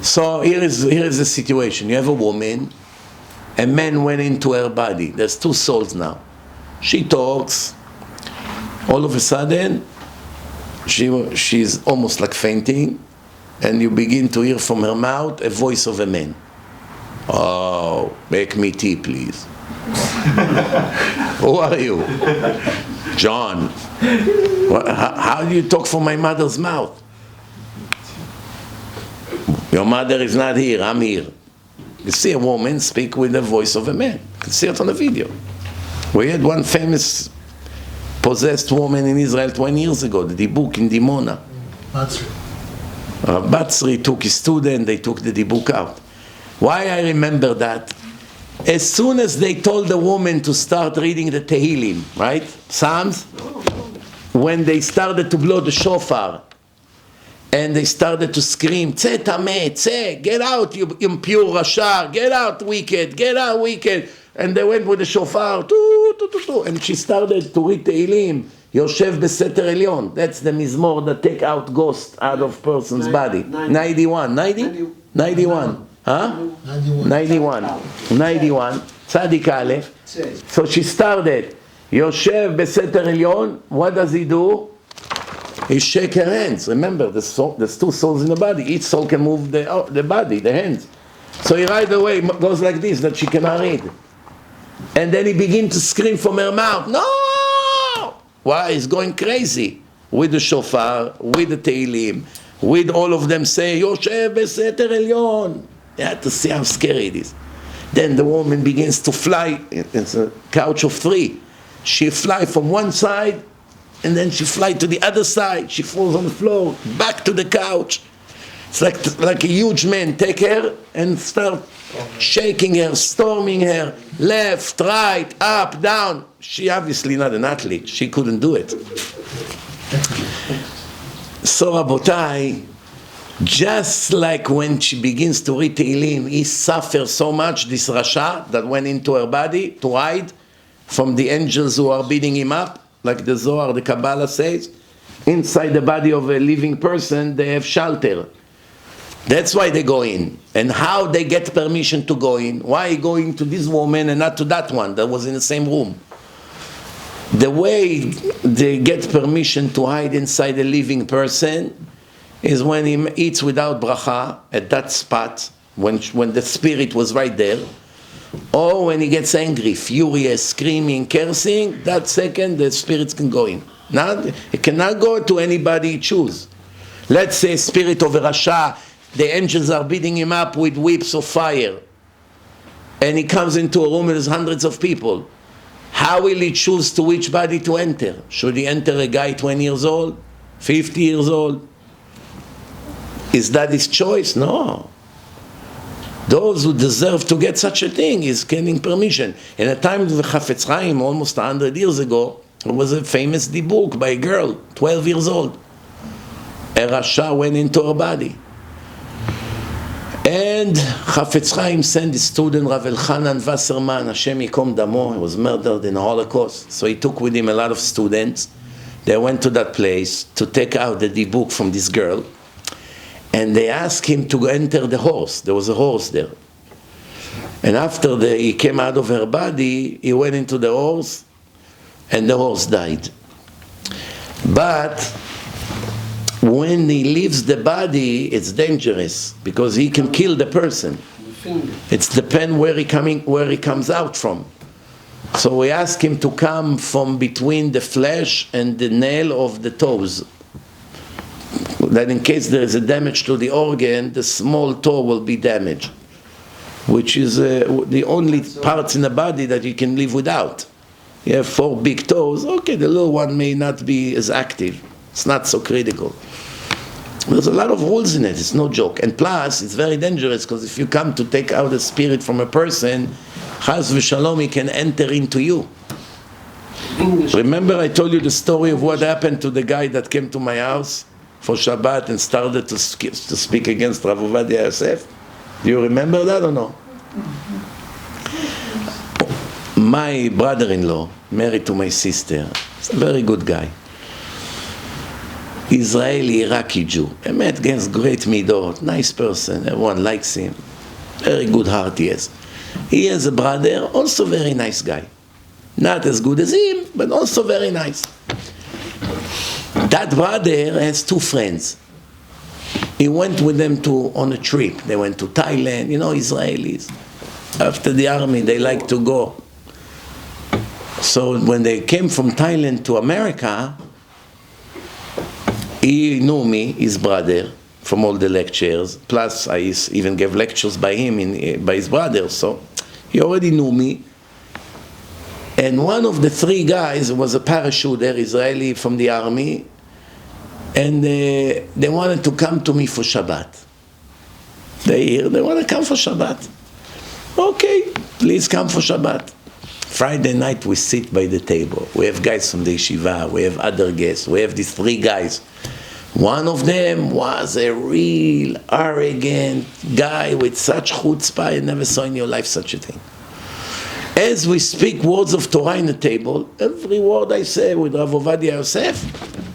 So here is the situation. You have a woman, a man went into her body. There's 2 souls now. She talks. All of a sudden, she's almost like fainting, and you begin to hear from her mouth a voice of a man. Oh, make me tea, please. Who are you? John. How do you talk from my mother's mouth? Your mother is not here, I'm here. You see a woman speak with the voice of a man. You can see it on the video. We had one famous possessed woman in Israel 20 years ago, the DIBUK in Dimona. Batsri took his student, they took the DIBUK out. Why I remember that? As soon as they told the woman to start reading the Tehillim, right? Psalms, when they started to blow the shofar, and they started to scream, "Tze tameh, tze, get out, you impure rasha, get out, wicked, get out, wicked." And they went with the shofar, and she started to read Tehillim, Yoshev Beseter Elyon. That's the mizmor that take out ghost out of person's body. 91, 90? 91. Huh? 91. Tzadik Aleph. So she started. Yoshev Beseter Elyon. What does he do? He shake her hands. Remember, there's 2 souls in the body. Each soul can move the body, the hands. So he right away goes like this, that she cannot read. And then he begins to scream from her mouth, "No!" Why? He's going crazy. With the shofar, with the Tehillim, with all of them saying, "Yoshev Beseter Elyon." You have to see how scary it is. Then the woman begins to fly. It's a couch of 3. She fly from one side, and then she fly to the other side. She falls on the floor, back to the couch. It's like a huge man take her and start shaking her, storming her, left, right, up, down. She obviously not an athlete. She couldn't do it. So Rabotai, just like when she begins to read Tehillim, he suffers so much, this rasha that went into her body to hide from the angels who are beating him up, like the Zohar, the Kabbalah says. Inside the body of a living person, they have shelter. That's why they go in. And how they get permission to go in? Why going to this woman and not to that one that was in the same room? The way they get permission to hide inside a living person is when he eats without bracha at that spot, when the spirit was right there, or when he gets angry, furious, screaming, cursing, that second the spirits can go in. It cannot go to anybody he choose. Let's say spirit of a rasha, the angels are beating him up with whips of fire. and he comes into a room with hundreds of people, how will he choose to which body to enter? Should he enter a guy 20 years old, 50 years old? Is that his choice? No. Those who deserve to get such a thing is getting permission. In a time of the Chafetz Chaim, almost 100 years ago, there was a famous DIBUK by a girl, 12 years old. A rasha went into her body. And Chafetz Chaim sent his student, Rav Elchanan Wasserman, Hashem Yikom Damo, he was murdered in the Holocaust. So he took with him a lot of students. They went to that place to take out the DIBUK from this girl. And they asked him to enter the horse. There was a horse there. And after he came out of her body, he went into the horse, and the horse died. But when he leaves the body, it's dangerous, because he can kill the person. It depends where he comes out from. So we asked him to come from between the flesh and the nail of the toes. That in case there is a damage to the organ, the small toe will be damaged, which is the only parts in the body that you can live without. You have 4 big toes, okay, the little one may not be as active. It's not so critical. There's a lot of rules in it, it's no joke. And plus, it's very dangerous, because if you come to take out a spirit from a person, Chas v'shalom, he can enter into you. Remember I told you the story of what happened to the guy that came to my house for Shabbat and started to speak against Rav Ovadia Yosef? Do you remember that or no? My brother-in-law, married to my sister, he's a very good guy. Israeli Iraqi Jew. He met against great midot, nice person, everyone likes him. Very good heart he has. He has a brother, also very nice guy. Not as good as him, but also very nice. That brother has 2 friends. He went with them on a trip. They went to Thailand, you know, Israelis. After the army, they like to go. So when they came from Thailand to America, he knew me, his brother, from all the lectures. Plus, I even gave lectures by him, by his brother. So he already knew me. And one of the 3 guys was a parachuter, Israeli from the army, and they wanted to come to me for Shabbat. They want to come for Shabbat. Okay, please come for Shabbat. Friday night we sit by the table. We have guys from the yeshiva, we have other guests, we have these 3 guys. One of them was a real arrogant guy with such chutzpah, you never saw in your life such a thing. As we speak words of Torah in the table, every word I say with Rav Ovadia Yosef,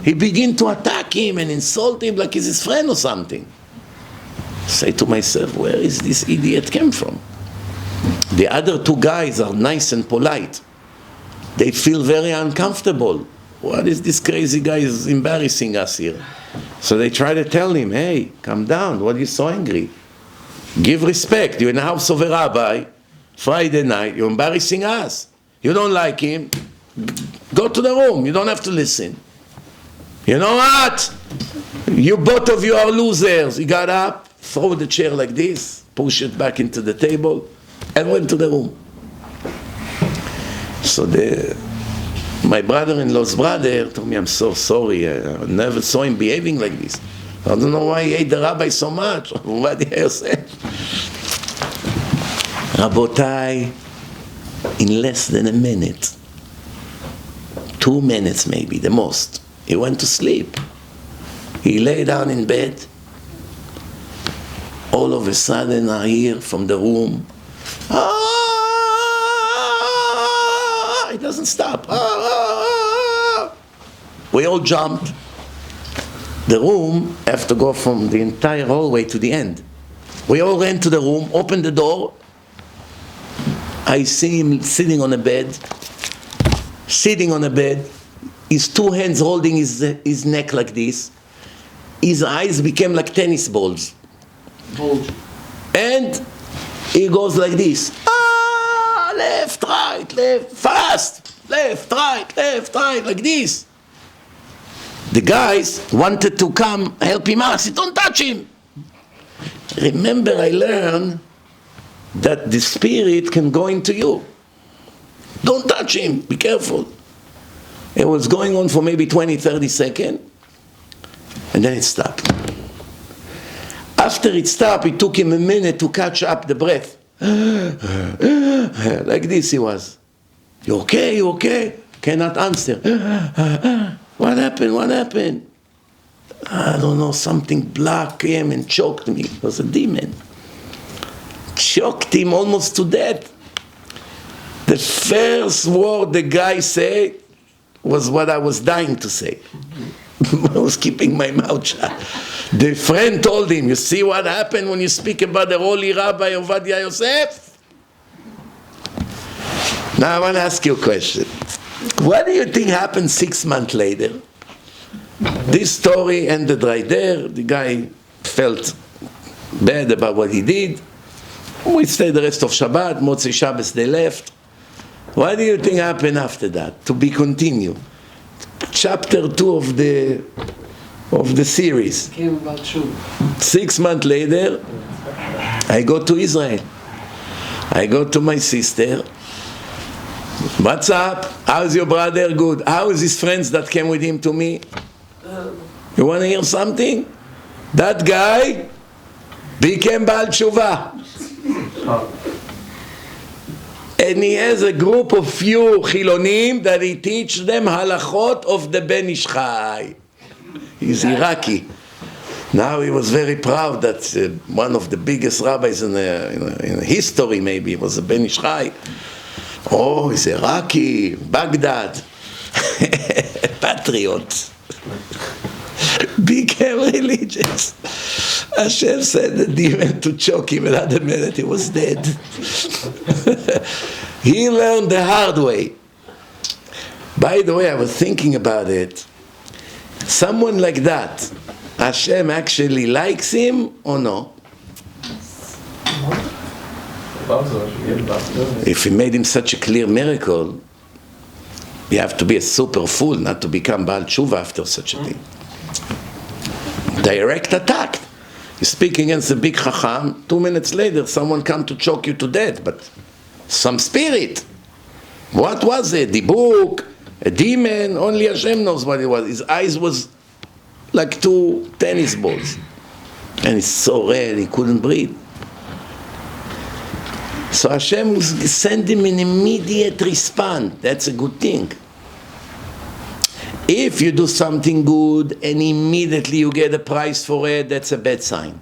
he begin to attack him and insult him like he's his friend or something. I say to myself, where is this idiot came from? The other 2 guys are nice and polite. They feel very uncomfortable. What is this crazy guy is embarrassing us here? So they try to tell him, hey, calm down, what are you so angry? Give respect, you're in the house of a rabbi, Friday night, you're embarrassing us. You don't like him, go to the room, you don't have to listen. You know what? You both of you are losers. He got up, throw the chair like this, push it back into the table, and went to the room. So my brother-in-law's brother told me, I'm so sorry, I never saw him behaving like this. I don't know why he hate the rabbi so much. Rabotai, in less than a minute, 2 minutes maybe, the most, he went to sleep. He lay down in bed. All of a sudden I hear from the room, he doesn't stop. We all jumped. The room have to go from the entire hallway to the end. We all ran to the room, opened the door. I see him sitting on a bed, his 2 hands holding his neck like this. His eyes became like tennis balls. And he goes like this. Left, right, left, fast. Left, right, like this. The guys wanted to come help him out. I said, don't touch him. Remember, I learned that the spirit can go into you. Don't touch him, be careful. It was going on for maybe 20-30 seconds, and then it stopped. After it stopped, it took him a minute to catch up the breath. Like this he was. You okay? You okay? Cannot answer. What happened? What happened? I don't know, something black came and choked me. It was a demon. Choked him almost to death. The first word the guy said was what I was dying to say. I was keeping my mouth shut. The friend told him, you see what happened when you speak about the holy Rabbi Ovadia Yosef? Now I want to ask you a question. What do you think happened 6 months later? This story ended right there. The guy felt bad about what he did. We stayed the rest of Shabbat. Motzei Shabbos they left. What do you think happened after that? To be continued. Chapter 2 of the series. 6 months later, I go to Israel. I go to my sister. What's up? How's your brother? Good. How is his friends that came with him to me? You want to hear something? That guy became Baal Tshuva. And he has a group of few Chilonim that he teach them halachot of the Ben Ish Chai. He's Iraqi. Now he was very proud that one of the biggest rabbis in history maybe was a Ben Ish Chai. Oh, he's Iraqi, Baghdad, patriot. Became religious. Hashem said the demon to choke him. Another minute he was dead. He learned the hard way. By the way, I was thinking about it. Someone like that, Hashem actually likes him or no? If he made him such a clear miracle, you have to be a super fool not to become Baal Tshuva after such a thing. Direct attack. You speak against a big Chacham, 2 minutes later someone come to choke you to death, but some spirit. What was it? DIBUK? A demon? Only Hashem knows what it was. His eyes was like 2 tennis balls. And he's so red, he couldn't breathe. So Hashem sent him an immediate response. That's a good thing. If you do something good and immediately you get a prize for it, that's a bad sign.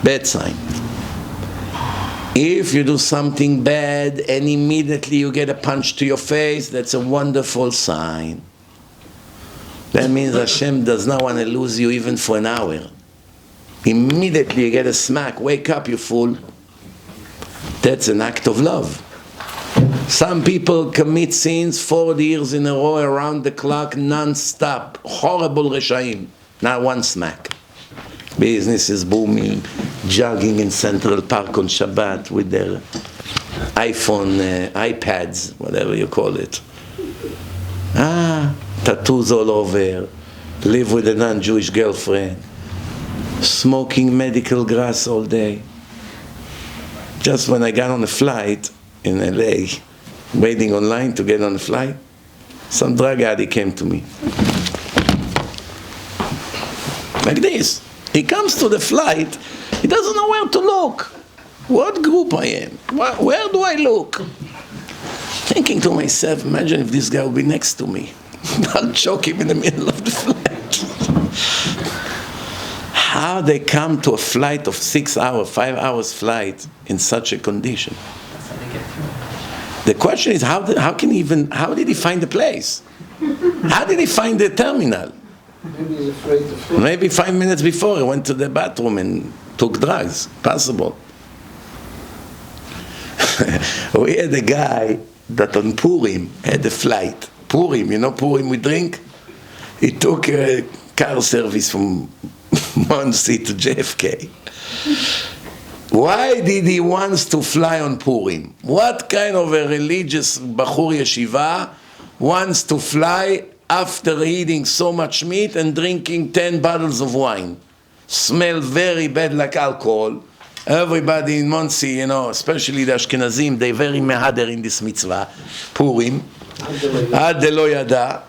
Bad sign. If you do something bad and immediately you get a punch to your face, that's a wonderful sign. That means Hashem does not want to lose you even for an hour. Immediately you get a smack, wake up you fool. That's an act of love. Some people commit sins 4 years in a row around the clock, non-stop. Horrible reshaim. Not one smack. Business is booming, jogging in Central Park on Shabbat with their iPhone, iPads, whatever you call it. Tattoos all over, live with a non-Jewish girlfriend, smoking medical grass all day. Just when I got on a flight in LA, waiting online to get on a flight, some drug addict came to me. Like this. He comes to the flight, he doesn't know where to look. What group I am? Where do I look? Thinking to myself, imagine if this guy would be next to me. I'll choke him in the middle of the flight. How they come to a flight of 6 hours, 5 hours flight in such a condition? The question is, how did he find the place? How did he find the terminal? Maybe he's afraid to fly. Maybe 5 minutes before he went to the bathroom and took drugs. Possible. We had a guy that on Purim had a flight. Purim, you know Purim we drink? He took a car service from Monsey to JFK. Why did he want to fly on Purim? What kind of a religious Bachur Yeshiva wants to fly after eating so much meat and drinking 10 bottles of wine? Smell very bad like alcohol. Everybody in Monsey, you know, especially the Ashkenazim, they very mehader in this mitzvah, Purim. Ad delo yada.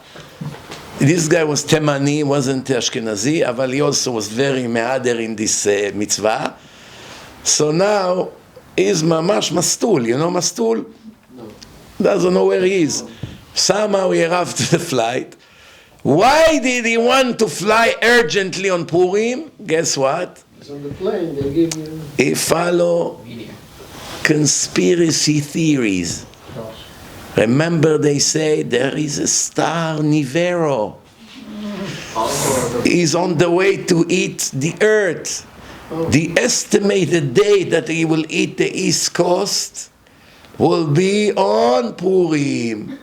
This guy was Temani, wasn't Ashkenazi, but he also was very mehader in this mitzvah. So now, he's mamash mastul, you know mastul? No. Doesn't know where he is. Somehow he arrived to the flight. Why did he want to fly urgently on Purim? Guess what? On the plane, they give you... He follow conspiracy theories. Remember they say there is a star Nivero. He's on the way to eat the earth. The estimated day that he will eat the East Coast will be on Purim.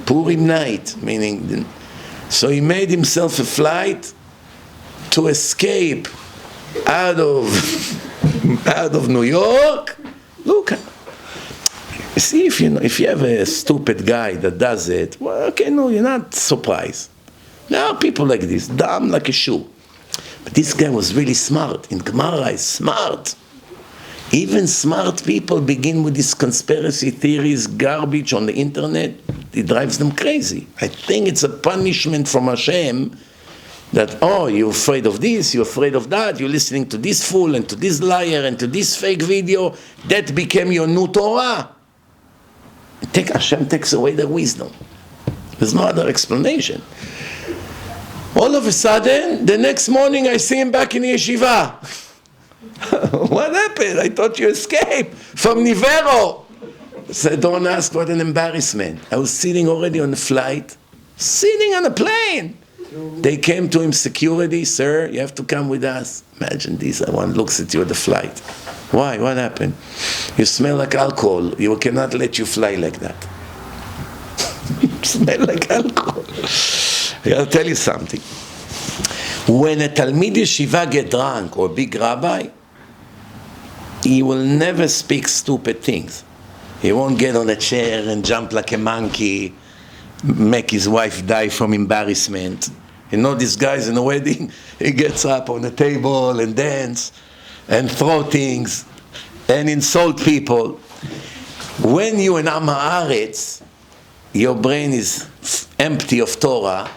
Purim night, meaning... So he made himself a flight to escape out of New York. Look, see if you have a stupid guy that does it. Well, okay, no, you're not surprised. There are people like this, dumb like a shoe. But this guy was really smart. In Gemara, he's smart. Even smart people begin with these conspiracy theories, garbage on the internet. It drives them crazy. I think it's a punishment from Hashem that, oh, you're afraid of this, you're afraid of that, you're listening to this fool and to this liar and to this fake video. That became your new Torah. Hashem takes away their wisdom. There's no other explanation. All of a sudden, the next morning I see him back in the yeshiva. What happened? I thought you escaped from Nivero. So don't ask, what an embarrassment. I was sitting already on the flight, sitting on a plane. They came to him, security, sir, you have to come with us. Imagine this, one looks at you at the flight. Why? What happened? You smell like alcohol. You cannot let you fly like that. You smell like alcohol. I'll tell you something. When a Talmid Yeshiva get drunk, or a big rabbi, he will never speak stupid things. He won't get on a chair and jump like a monkey, make his wife die from embarrassment. You know, these guys in a wedding, he gets up on the table and dance and throw things and insult people. When you in Am Haaretz, your brain is empty of Torah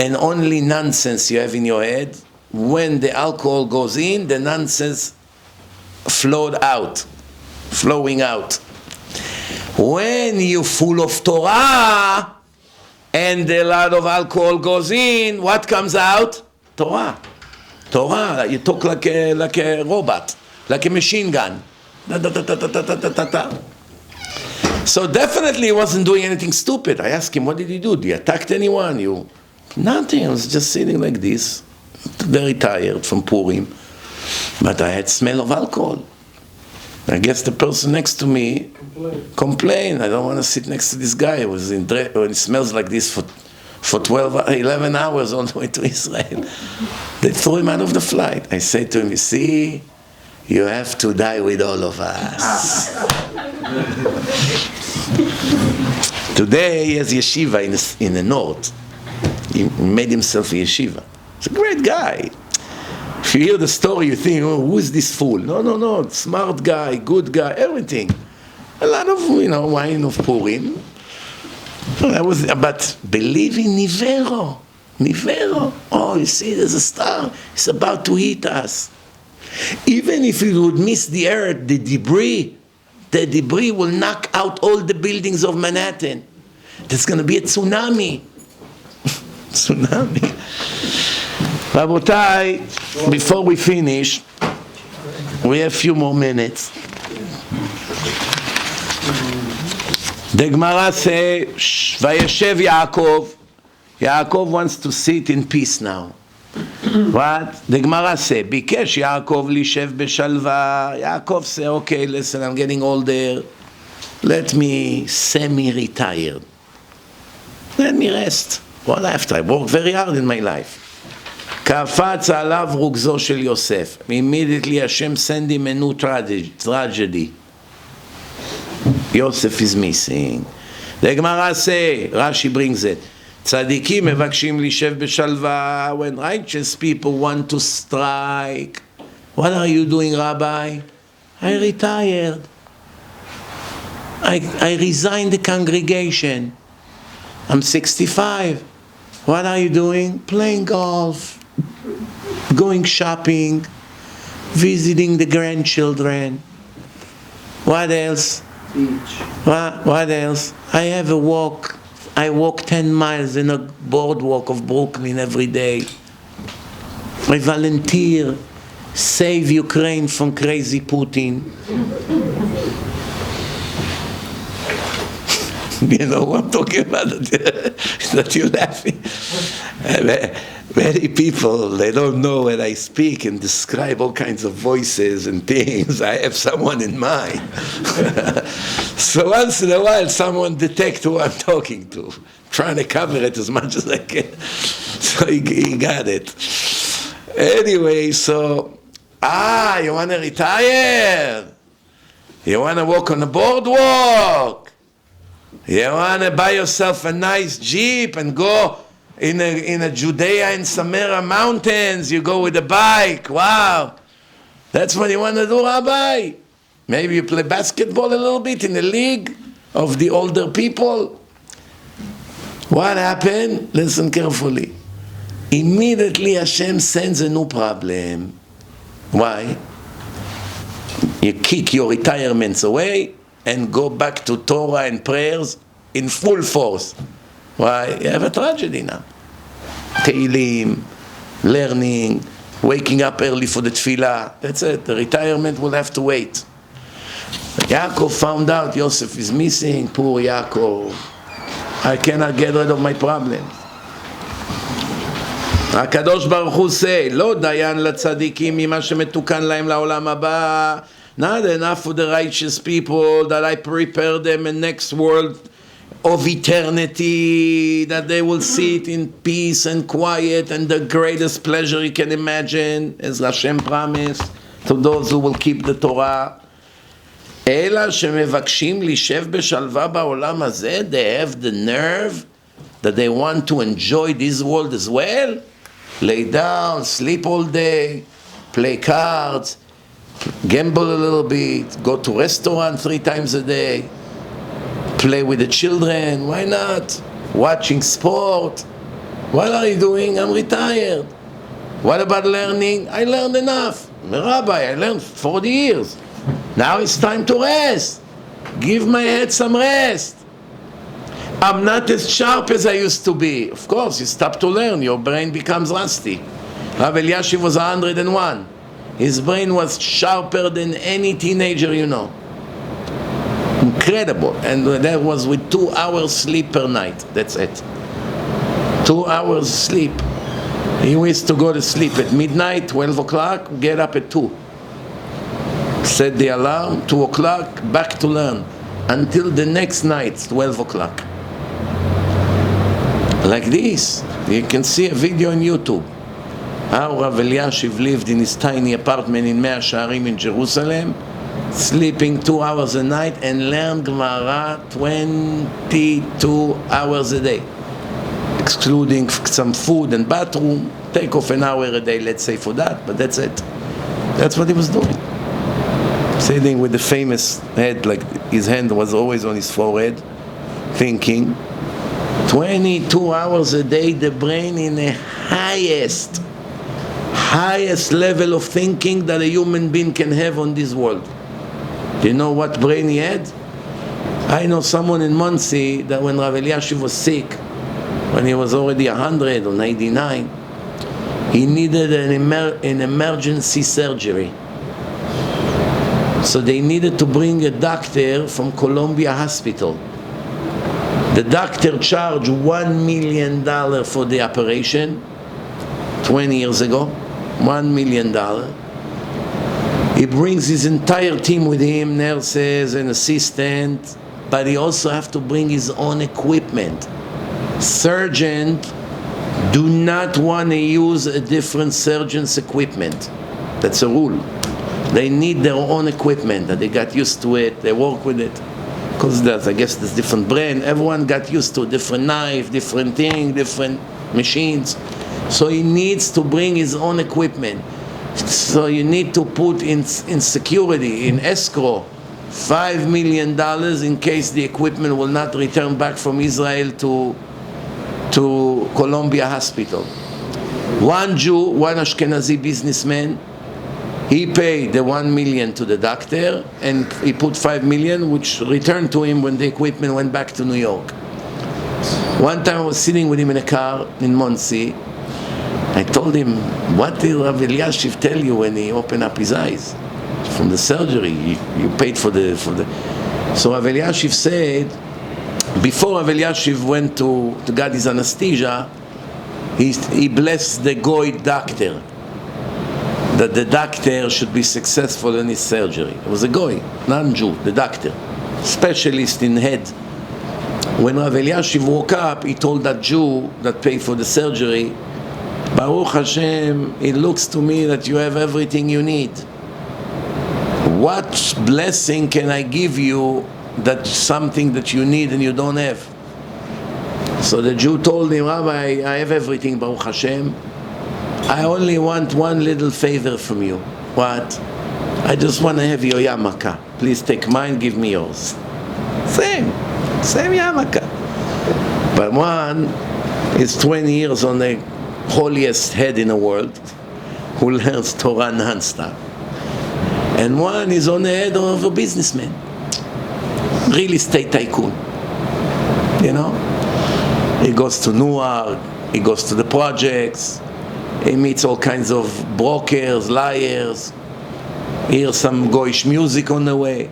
and only nonsense you have in your head. When the alcohol goes in, the nonsense flowing out. When you're full of Torah and a lot of alcohol goes in, what comes out? Torah. Torah. You talk like a robot, like a machine gun. So definitely he wasn't doing anything stupid. I asked him, what did he do? Did he attack anyone? Nothing. I was just sitting like this, very tired from Purim. But I had smell of alcohol. I guess the person next to me complained. I don't want to sit next to this guy who smells like this for 11 hours on the way to Israel. They threw him out of the flight. I said to him, you see, you have to die with all of us. Today he has yeshiva in the north. He made himself a yeshiva. He's a great guy. If you hear the story, you think, oh, who is this fool? No, smart guy, good guy, everything. A lot of, wine of Purim. But believe in Nivero. Oh, you see, there's a star. It's about to hit us. Even if it would miss the earth, the debris will knock out all the buildings of Manhattan. There's going to be a tsunami. Rabotai, before we finish, we have a few more minutes. The Gemara says, Vayeshev Yakov. Yaakov wants to sit in peace now. What? The Gemara says, Bikesh Yaakov lishev beshalva. Yaakov said, okay, listen, I'm getting older. Let me semi-retire. Let me rest. What after? I worked very hard in my life. קפץ עליו רוגזו של יוסף. Immediately Hashem sent him a new tragedy. Yosef is missing. The Gemara say, Rashi brings it, צדיקים מבקשים להישב בשלווה. When righteous people want to strike, What are you doing, Rabbi? I retired. I resigned the congregation. I'm 65. What are you doing? Playing golf, going shopping, visiting the grandchildren. What else? Beach. What else? I have a walk. I walk 10 miles in a boardwalk of Brooklyn every day. I volunteer, save Ukraine from crazy Putin. You know what I'm talking about? That you're laughing. Many people, they don't know when I speak and describe all kinds of voices and things. I have someone in mind. So once in a while, someone detects who I'm talking to. Trying to cover it as much as I can. So he got it. Anyway, so, you want to retire? You want to walk on the boardwalk? You want to buy yourself a nice Jeep and go in a Judea and Samaria mountains? You go with a bike. Wow. That's what you want to do, Rabbi? Maybe you play basketball a little bit in the league of the older people. What happened? Listen carefully. Immediately Hashem sends a new problem. Why? You kick your retirements away and go back to Torah and prayers in full force. Why? You have a tragedy now. Tehillim, learning, waking up early for the tefillah. That's it. The retirement will have to wait. Yakov found out Yosef is missing. Poor Yakov. I cannot get rid of my problems. הקדוש ברוך הוא say, לא דיין לצדיקים ממה שמתוקן להם לעולם הבא. Not enough for the righteous people that I prepare them a next world of eternity, that they will sit in peace and quiet and the greatest pleasure you can imagine, as Hashem promised to those who will keep the Torah. אלא שמבקשים להישב בשלווה בעולם הזה, they have the nerve that they want to enjoy this world as well. Lay down, sleep all day, play cards, gamble a little bit, go to restaurant 3 times a day, play with the children, why not? Watching sport. What are you doing? I'm retired. What about learning? I learned enough. Rabbi, I learned 40 years. Now it's time to rest. Give my head some rest. I'm not as sharp as I used to be. Of course, you stop to learn, your brain becomes rusty. Rabbi Yosef was 101. His brain was sharper than any teenager you know. Incredible. And that was with 2 hours sleep per night. That's it. 2 hours sleep. He used to go to sleep at midnight, 12 o'clock, get up at 2. Set the alarm, 2 o'clock, back to learn. Until the next night, 12 o'clock. Like this. You can see a video on YouTube. How Rabbi Yosef lived in his tiny apartment in Mea Shearim in Jerusalem, sleeping 2 hours a night and learned Gemara 22 hours a day, excluding some food and bathroom. Take off an hour a day, let's say, for that, but that's it. That's what he was doing. Sitting with the famous head, like his hand was always on his forehead, thinking. 22 hours a day, the brain in the highest level of thinking that a human being can have on this world. Do you know what brain he had? I know someone in Muncie that when Rabbi Yosef was sick, when he was already 100 or 99, he needed an emergency surgery. So they needed to bring a doctor from Columbia Hospital. The doctor charged $1 million for the operation 20 years ago. $1 million. He brings his entire team with him, nurses and assistants, but he also has to bring his own equipment. Surgeons do not want to use a different surgeon's equipment. That's a rule. They need their own equipment, that they got used to it, they work with it. Because I guess there's different brand. Everyone got used to a different knife, different thing, different machines. So he needs to bring his own equipment. So you need to put in security, in escrow, $5 million in case the equipment will not return back from Israel to Columbia Hospital. One Jew, one Ashkenazi businessman, he paid the $1 million to the doctor, and he put $5 million, which returned to him when the equipment went back to New York. One time I was sitting with him in a car in Monsey. I told him, what did Rabbi Yosef tell you when he opened up his eyes? From the surgery, you paid for the... So Rabbi Yosef said, before Rabbi Yosef went to get his anesthesia, he blessed the Goy doctor, that the doctor should be successful in his surgery. It was a Goy, non-Jew, the doctor, specialist in head. When Rabbi Yosef woke up, he told that Jew that paid for the surgery, Baruch Hashem, it looks to me that you have everything you need. What blessing can I give you that's something that you need and you don't have? So the Jew told him, Rabbi, I have everything, Baruch Hashem. I only want one little favor from you. What? I just want to have your yarmulke. Please take mine, give me yours. Same yarmulke. But one is 20 years on the holiest head in the world, who learns Torah non-stop. And one is on the head of a businessman, real estate tycoon. You know? He goes to Newark, he goes to the projects, he meets all kinds of brokers, liars, hears some Goyish music on the way.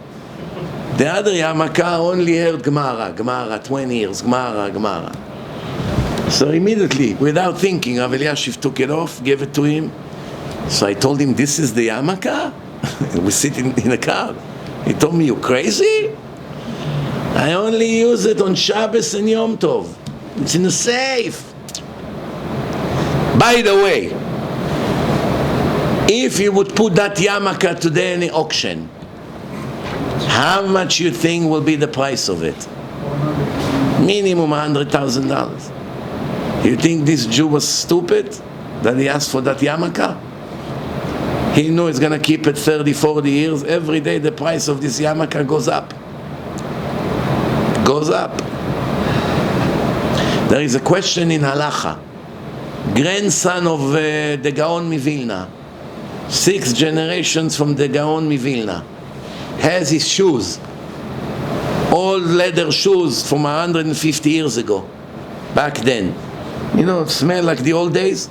The other yarmulke only heard Gemara, 20 years, Gemara. So immediately, without thinking, Rabbi Yosef took it off, gave it to him. So I told him, this is the yarmulke? We sit in a car. He told me, you crazy? I only use it on Shabbos and Yom Tov. It's in the safe. By the way, if you would put that yarmulke today in the auction, how much you think will be the price of it? Minimum $100,000. You think this Jew was stupid that he asked for that yarmulke? He knew he's going to keep it 30, 40 years. Every day the price of this yarmulke goes up. Goes up. There is a question in Halacha. Grandson of the Gaon Vilna, 6 generations from the Gaon Vilna, has his shoes, old leather shoes from 150 years ago, back then. You know, smell like the old days,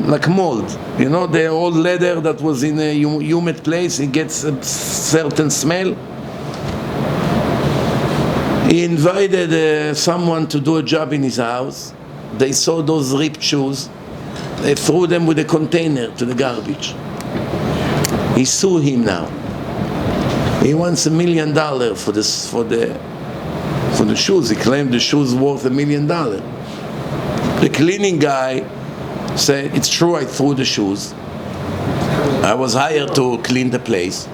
like mold. You know, the old leather that was in a humid place, it gets a certain smell. He invited someone to do a job in his house. They saw those ripped shoes. They threw them with a container to the garbage. He sued him now. He wants $1 million for the shoes. He claimed the shoes worth $1 million. The cleaning guy said, it's true, I threw the shoes. I was hired to clean the place.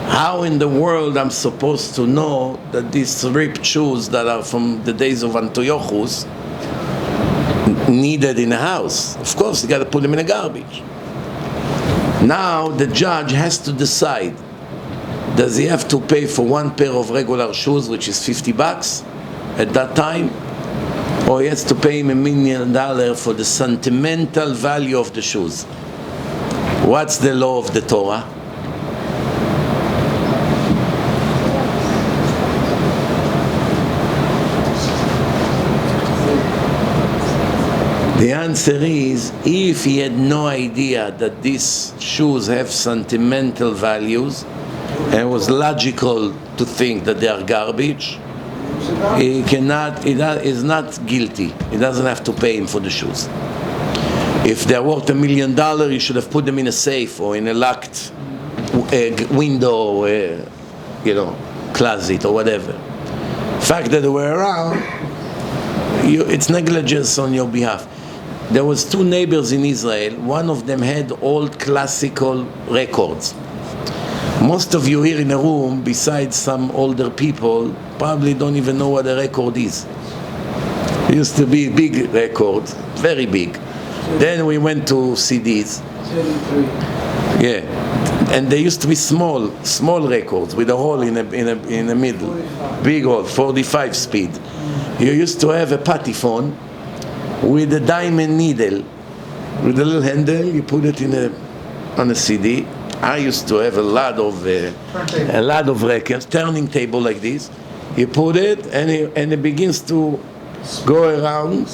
How in the world I'm supposed to know that these ripped shoes that are from the days of Antiochus needed in the house? Of course, you got to put them in the garbage. Now the judge has to decide, does he have to pay for one pair of regular shoes, which is $50 at that time, or he has to pay him $1 million for the sentimental value of the shoes? What's the law of the Torah? The answer is, if he had no idea that these shoes have sentimental values, and it was logical to think that they are garbage, he is not guilty. He doesn't have to pay him for the shoes. If they're worth $1 million, you should have put them in a safe or in a locked window, closet or whatever. The fact that they were around, it's negligence on your behalf. There was 2 neighbors in Israel. One of them had old classical records. Most of you here in the room, besides some older people, probably don't even know what a record is. It used to be a big record, very big. Then we went to CDs. 33. Yeah, and they used to be small records with a hole in the middle, 45. big hole, 45 speed. You used to have a patyphone with a diamond needle, with a little handle. You put it on a CD. I used to have a lot of records, turning table like this. You put it, and it begins to go around.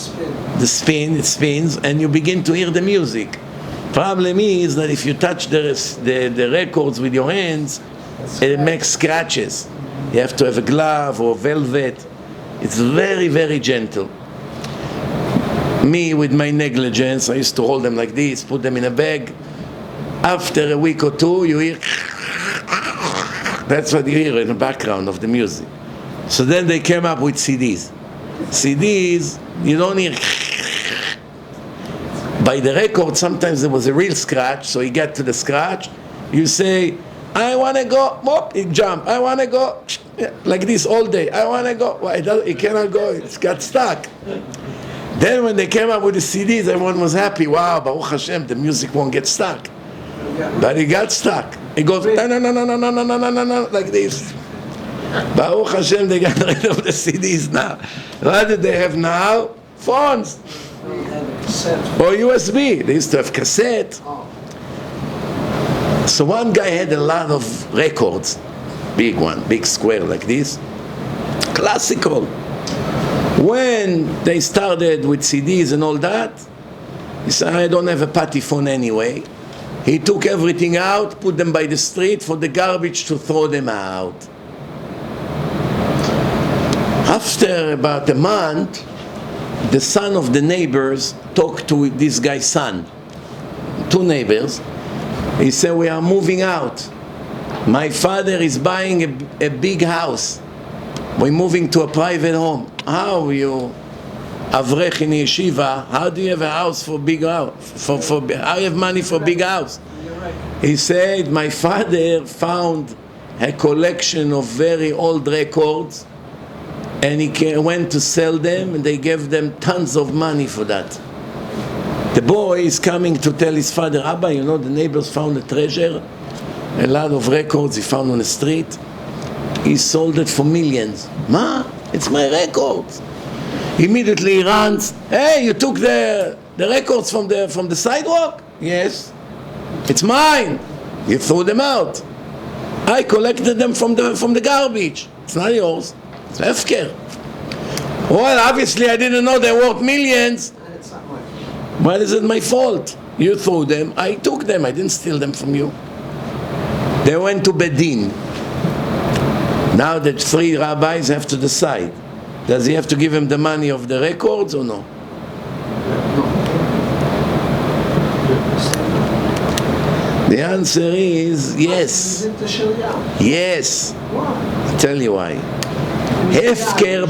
It spins, and you begin to hear the music. Problem is that if you touch the records with your hands, it makes scratches. You have to have a glove or velvet. It's very, very gentle. Me, with my negligence, I used to hold them like this, put them in a bag. After a week or two, you hear. That's what you hear in the background of the music. So then they came up with CDs. CDs, you don't hear. By the record, sometimes there was a real scratch, so you get to the scratch, you say, I want to go, whoop, it jump, I want to go, like this all day, I want to go. Well, it cannot go, it's got stuck. Then when they came up with the CDs, everyone was happy. Wow, Baruch Hashem, the music won't get stuck. But it got stuck. It goes, no, like this. Baruch Hashem, they got rid of the CDs now. What do they have now? Phones. Or USB. They used to have cassette. So one guy had a lot of records. Big one, big square like this. Classical. When they started with CDs and all that, he said, I don't have a patyphone anyway. He took everything out, put them by the street for the garbage to throw them out. After about a month, the son of the neighbors talked to this guy's son. Two neighbors. He said, we are moving out. My father is buying a big house. We're moving to a private home. How you, Avrech in yeshiva, how do you have a house for big house? How you have money for big house? He said, my father found a collection of very old records, and he went to sell them, and they gave them tons of money for that. The boy is coming to tell his father, Abba, you know, the neighbors found a treasure, a lot of records he found on the street. He sold it for millions. Ma, it's my records. Immediately he runs, hey, you took the records from the sidewalk? Yes. It's mine. You threw them out. I collected them from the garbage. It's not yours. It's hefker. Well, obviously I didn't know they were worth millions. It's not much. Why is it my fault? You threw them, I took them, I didn't steal them from you. They went to Bedin. Now the three rabbis have to decide. Does he have to give him the money of the records or no? The answer is yes. Yes. I'll tell you why. Hefker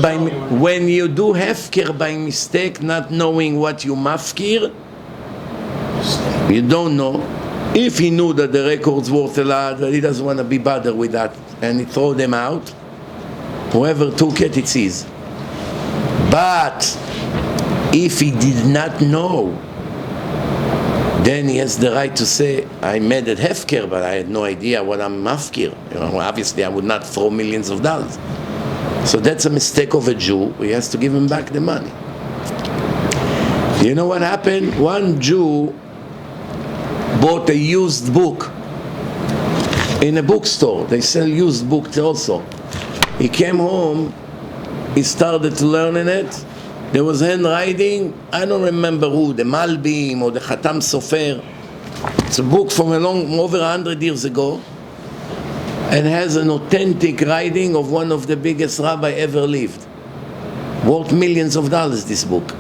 when you do hefker by mistake, not knowing what you mafkir, you don't know. If he knew that the record's worth a lot, that he doesn't want to be bothered with that, and he throw them out, whoever took it, it's his. But if he did not know, then he has the right to say, I made it hefker, but I had no idea what I'm mafkir. You know, obviously I would not throw millions of dollars. So that's a mistake of a Jew. He has to give him back the money. You know what happened? One Jew bought a used book in a bookstore. They sell used books also. He came home, he started to learn in it. There was handwriting, I don't remember who, the Malbim or the Khatam Sofer. It's a book from over 100 years ago, and has an authentic writing of one of the biggest rabbi ever lived. Worth millions of dollars, this book.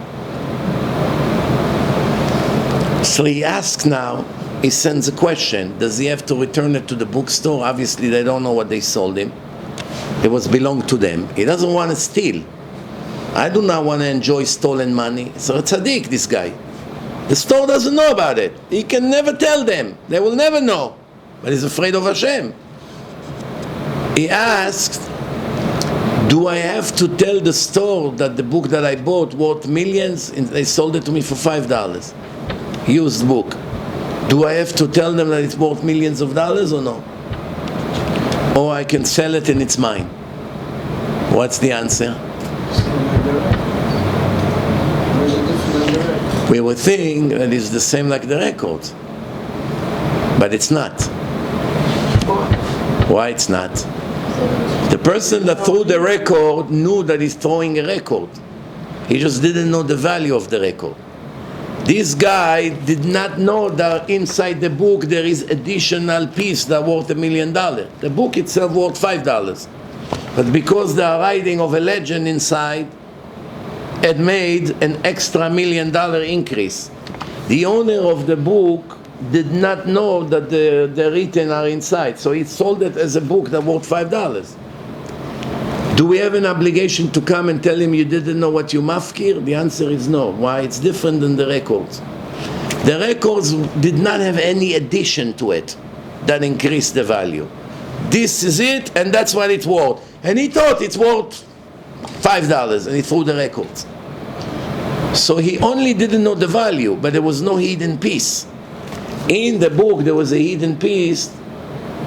So he asks now, he sends a question, does he have to return it to the bookstore? Obviously they don't know what they sold him. It was belonged to them. He doesn't want to steal. I do not want to enjoy stolen money. So a tzaddik, this guy. The store doesn't know about it. He can never tell them. They will never know. But he's afraid of Hashem. He asked, do I have to tell the store that the book that I bought worth millions and they sold it to me for $5? used book. Do I have to tell them that it's worth millions of dollars or no? Or I can sell it and it's mine? What's the answer? We would think that it's the same like the records, but it's not. Why it's not? The person that threw the record knew that he's throwing a record. He just didn't know the value of the record. This guy did not know that inside the book there is additional piece that worth $1 million. The book itself worth $5. But because they are writing of a legend inside, it made an extra $1 million increase. The owner of the book did not know that the written are inside, so he sold it as a book that worth $5. Do we have an obligation to come and tell him you didn't know what you mafkir? The answer is no. Why? It's different than the records. The records did not have any addition to it that increased the value. This is it, and that's what it's worth. And he thought it's worth $5, and he threw the records. So he only didn't know the value, but there was no hidden piece. In the book, there was a hidden piece.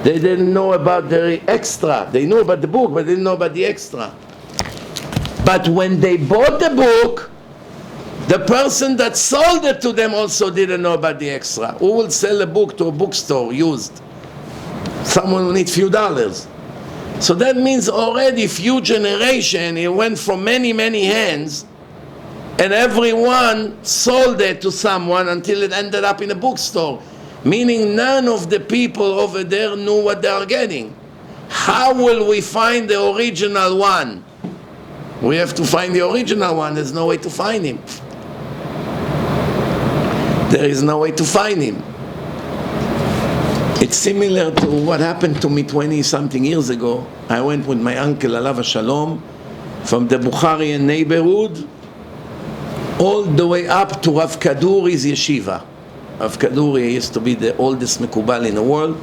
They didn't know about the extra. They knew about the book, but they didn't know about the extra. But when they bought the book, the person that sold it to them also didn't know about the extra. Who will sell a book to a bookstore used? Someone will need few dollars. So that means already few generation, it went from many, many hands, and everyone sold it to someone until it ended up in a bookstore. Meaning none of the people over there knew what they are getting. How will we find the original one? We have to find the original one. There's no way to find him. There is no way to find him. It's similar to what happened to me 20-something years ago. I went with my uncle, Alav Shalom, from the Bukharian neighborhood all the way up to Rav Kaduri's yeshiva. Rav Kaduri used to be the oldest Mekubal in the world.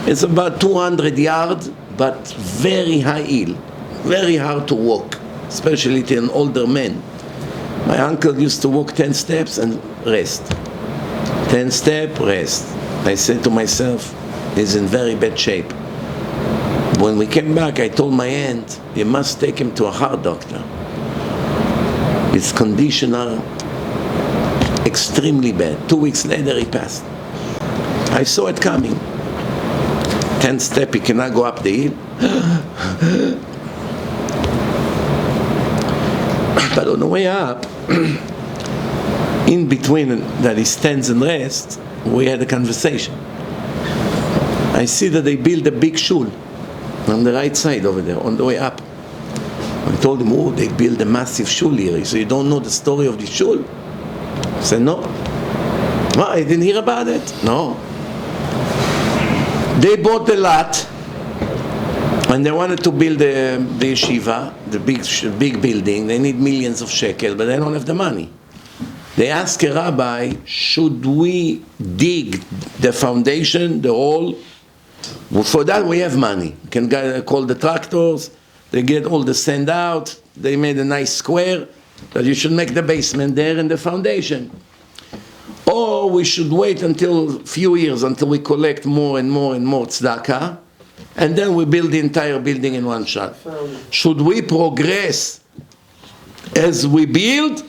It's about 200 yards, but very high hill, very hard to walk, especially to an older man. My uncle used to walk 10 steps and rest. 10 steps, rest. I said to myself, he's in very bad shape. When we came back, I told my aunt, you must take him to a heart doctor. His condition are extremely bad. 2 weeks later, he passed. I saw it coming. 10 steps, he cannot go up the hill. But on the way up, in between that he stands and rests, we had a conversation. I see that they build a big shul on the right side over there, on the way up. I told him, oh, they build a massive shul here. He said, you don't know the story of the shul? I said, no. Well, I didn't hear about it. No. They bought the lot, and they wanted to build the yeshiva, the big building. They need millions of shekels, but they don't have the money. They asked a rabbi, should we dig the foundation, the hole? Well, for that we have money. We can call the tractors, they get all the sand out, they made a nice square, that you should make the basement there and the foundation. Or we should wait until a few years, until we collect more and more and more tzedakah, and then we build the entire building in one shot. Should we progress as we build,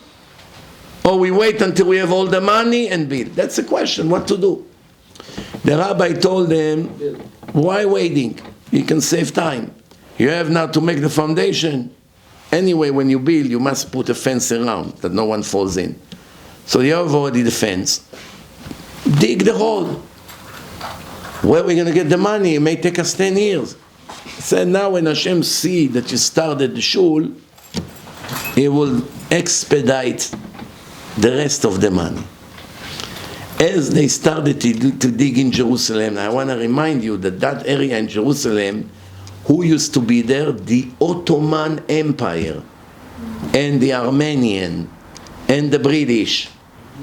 or we wait until we have all the money and build? That's the question, what to do. The rabbi told them, why waiting? You can save time. You have now to make the foundation. Anyway, when you build, you must put a fence around that no one falls in. So you have already the fence. Dig the hole. Where are we going to get the money? It may take us 10 years. He said, now when Hashem see that you started the shul, He will expedite the rest of the money. As they started to dig in Jerusalem, I want to remind you that that area in Jerusalem, who used to be there? The Ottoman Empire, and the Armenian, and the British,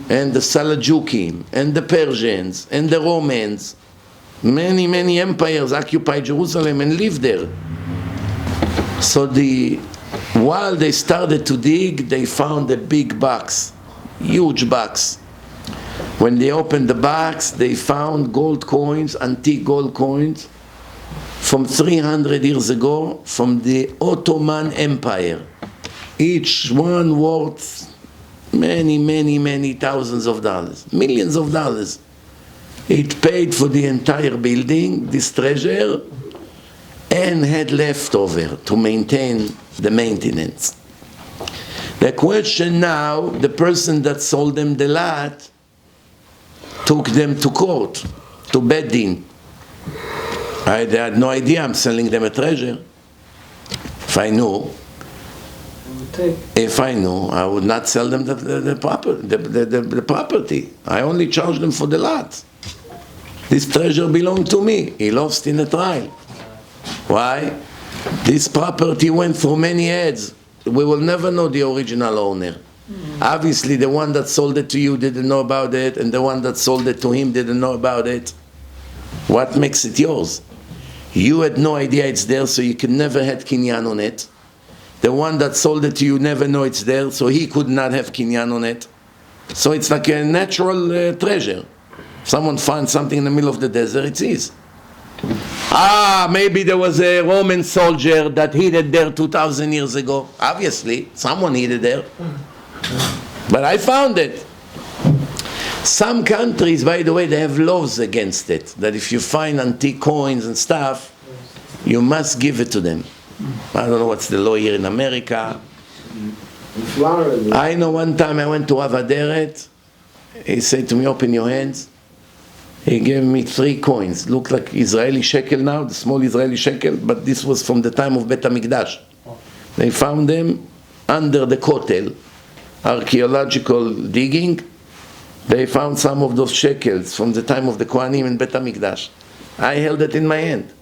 and the Seljukim, and the Persians, and the Romans. Many, many empires occupied Jerusalem and lived there. So while they started to dig, they found a big box, huge box. When they opened the box, they found gold coins, antique gold coins, from 300 years ago, from the Ottoman Empire. Each one worth many thousands of dollars, millions of dollars. It paid for the entire building, this treasure, and had leftover to maintain the maintenance. The question now, the person that sold them the lot took them to court, to Beddin. I had no idea I'm selling them a treasure. If I knew, I would not sell them the property. I only charged them for the lot. This treasure belonged to me. He lost in a trial. Why? This property went through many heads. We will never know the original owner. Obviously, the one that sold it to you didn't know about it, and the one that sold it to him didn't know about it. What makes it yours? You had no idea it's there, so you can never had kinyan on it. The one that sold it to you never know it's there, so he could not have kinyan on it. So it's like a natural treasure. If someone finds something in the middle of the desert, it's his. Maybe there was a Roman soldier that hid it there 2,000 years ago. Obviously, someone hid it there. But I found it. Some countries, by the way, they have laws against it. That if you find antique coins and stuff, you must give it to them. I don't know what's the law here in America. In Florida. I know one time I went to Avaderet. He said to me, open your hands. He gave me 3 coins. Looked like Israeli shekel now, the small Israeli shekel, but this was from the time of Bet HaMikdash. They found them under the Kotel. Archaeological digging. They found some of those shekels from the time of the Kohanim in Bet HaMikdash. I held it in my hand.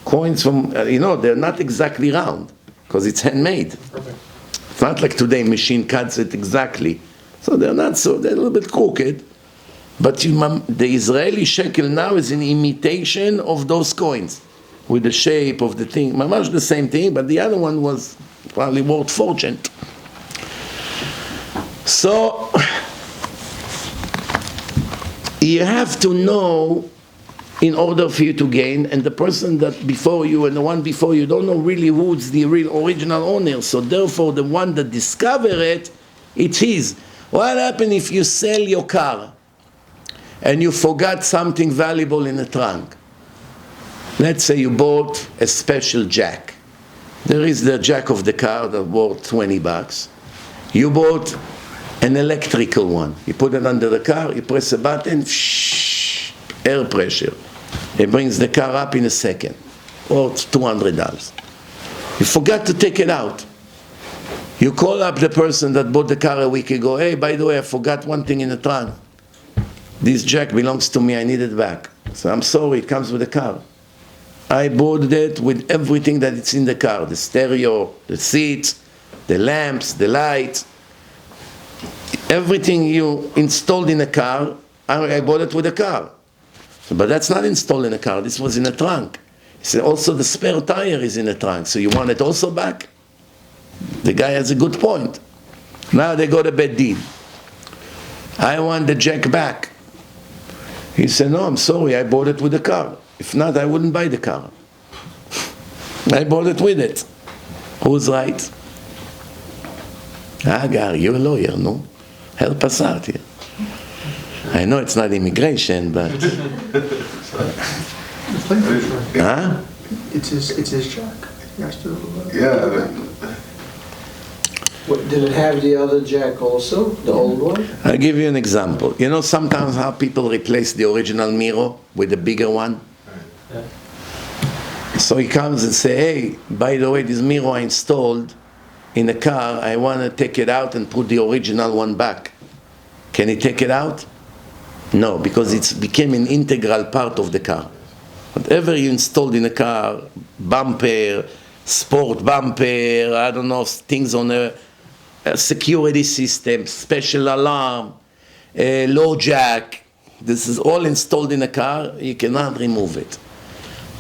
Coins from, they're not exactly round, because it's handmade. It's not like today, machine cuts it exactly. So they're a little bit crooked. But the Israeli shekel now is an imitation of those coins, with the shape of the thing. Mamash the same thing, but the other one was probably worth fortune. So you have to know in order for you to gain, and the person that before you and the one before you don't know really who's the real original owner. So therefore the one that discovered it, it's his. What happens if you sell your car and you forgot something valuable in the trunk? Let's say you bought a special jack. There is the jack of the car that worth $20. You bought an electrical one. You put it under the car, you press a button, air pressure. It brings the car up in a second, worth $200. You forgot to take it out. You call up the person that bought the car a week ago. Hey, by the way, I forgot one thing in the trunk. This jack belongs to me, I need it back. So I'm sorry, it comes with the car. I bought it with everything that it's in the car. The stereo, the seats, the lamps, the lights. Everything you installed in a car, I bought it with the car. But that's not installed in a car, this was in a trunk. He said, also the spare tire is in the trunk, so you want it also back? The guy has a good point. Now they go to Beddin. I want the jack back. He said, no, I'm sorry, I bought it with the car. If not, I wouldn't buy the car. I bought it with it. Who's right? Agar, you're a lawyer, no? Help us out here. I know it's not immigration, but... Huh? It's his jack. He has to, Yeah. What, did it have the other jack also, the old one? I'll give you an example. You know sometimes how people replace the original mirror with a bigger one? Yeah. So he comes and say, hey, by the way, this mirror I installed in the car, I want to take it out and put the original one back. Can he take it out? No, because it's became an integral part of the car. Whatever you installed in a car, bumper, sport bumper, I don't know, things on a security system, special alarm, low jack, this is all installed in a car, you cannot remove it.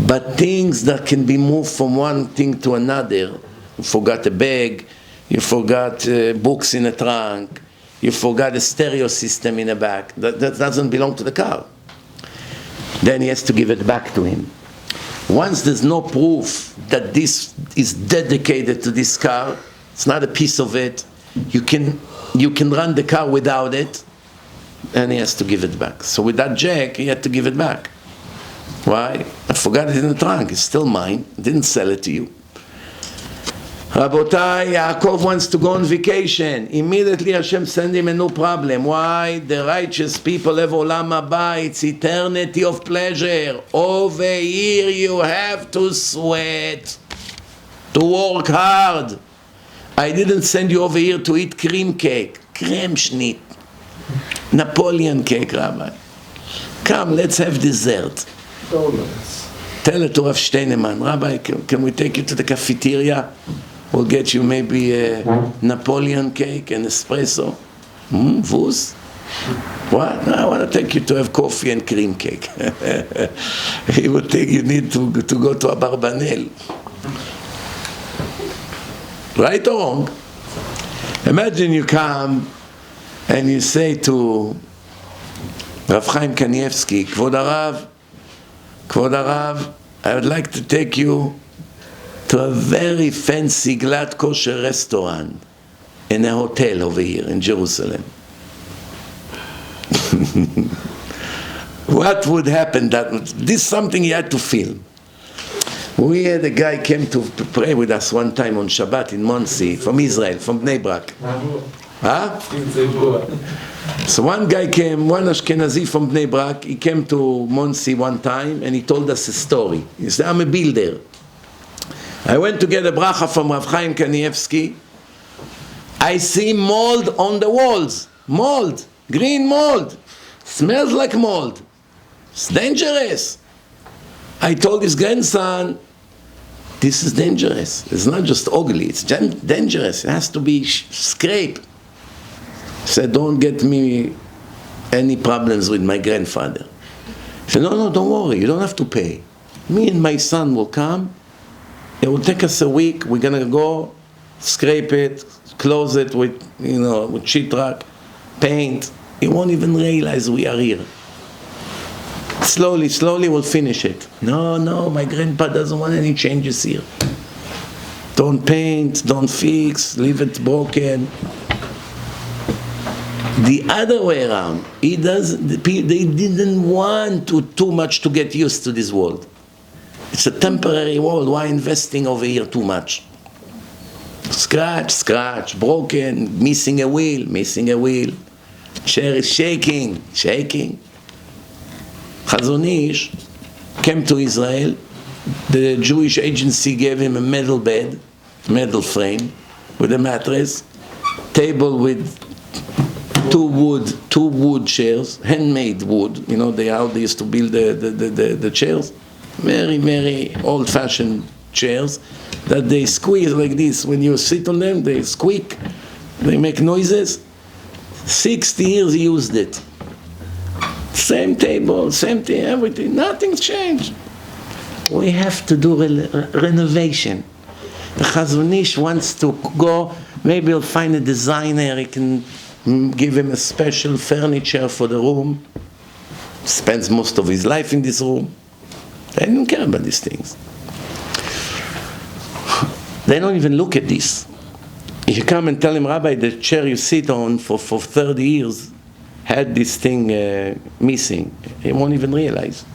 But things that can be moved from one thing to another, you forgot a bag, you forgot books in a trunk, You forgot a stereo system in the back. That doesn't belong to the car. Then he has to give it back to him. Once there's no proof that this is dedicated to this car, it's not a piece of it, you can run the car without it, and he has to give it back. So with that jack, he had to give it back. Why? I forgot it in the trunk. It's still mine. I didn't sell it to you. Rabotai, Yakov wants to go on vacation. Immediately Hashem sent him a new problem. Why? The righteous people have olam haba. It's eternity of pleasure. Over here you have to sweat, to work hard. I didn't send you over here to eat cream cake, creme schnit, Napoleon cake, Rabbi. Come, let's have dessert. Donuts. Tell it to Rav Steinemann, Rabbi, can we take you to the cafeteria? We'll get you maybe a Napoleon cake and espresso. Vuz? What? No, I want to take you to have coffee and cream cake. He would think you need to go to a Barbanel. Right or wrong? Imagine you come and you say to Rav Chaim Kanievsky, Kvod Harav, I would like to take you to a very fancy glad kosher restaurant in a hotel over here in Jerusalem. What would happen? This is something he had to film. We had a guy came to pray with us one time on Shabbat in Monsey, from Israel, from Bnei Brak. Huh? So one guy came, one Ashkenazi from Bnei Brak, he came to Monsey one time and he told us a story. He said, I'm a builder. I went to get a bracha from Rav Chaim Kanievsky. I see mold on the walls. Mold. Green mold. Smells like mold. It's dangerous. I told his grandson, this is dangerous. It's not just ugly. It's dangerous. It has to be scraped. He said, don't get me any problems with my grandfather. He said, no, don't worry. You don't have to pay. Me and my son will come. It will take us a week. We're gonna go scrape it, close it with with sheetrock, paint. He won't even realize we are here. Slowly we'll finish it. No, my grandpa doesn't want any changes here. Don't paint, don't fix, leave it broken. The other way around, they didn't want too much to get used to this world. It's a temporary world. Why investing over here too much? Scratch, broken, missing a wheel. Chair is shaking. Hazon Ish came to Israel. The Jewish agency gave him a metal bed, metal frame, with a mattress, table with two wood chairs, handmade wood. How they used to build the chairs. Very, very old-fashioned chairs that they squeeze like this. When you sit on them, they squeak, they make noises. 60 years he used it. Same table, same thing, everything. Nothing's changed. We have to do renovation. The Hazon Ish wants to go. Maybe he'll find a designer. He can give him a special furniture for the room. Spends most of his life in this room. They don't care about these things. They don't even look at this. If you come and tell him, Rabbi, the chair you sit on for 30 years had this thing missing, he won't even realize.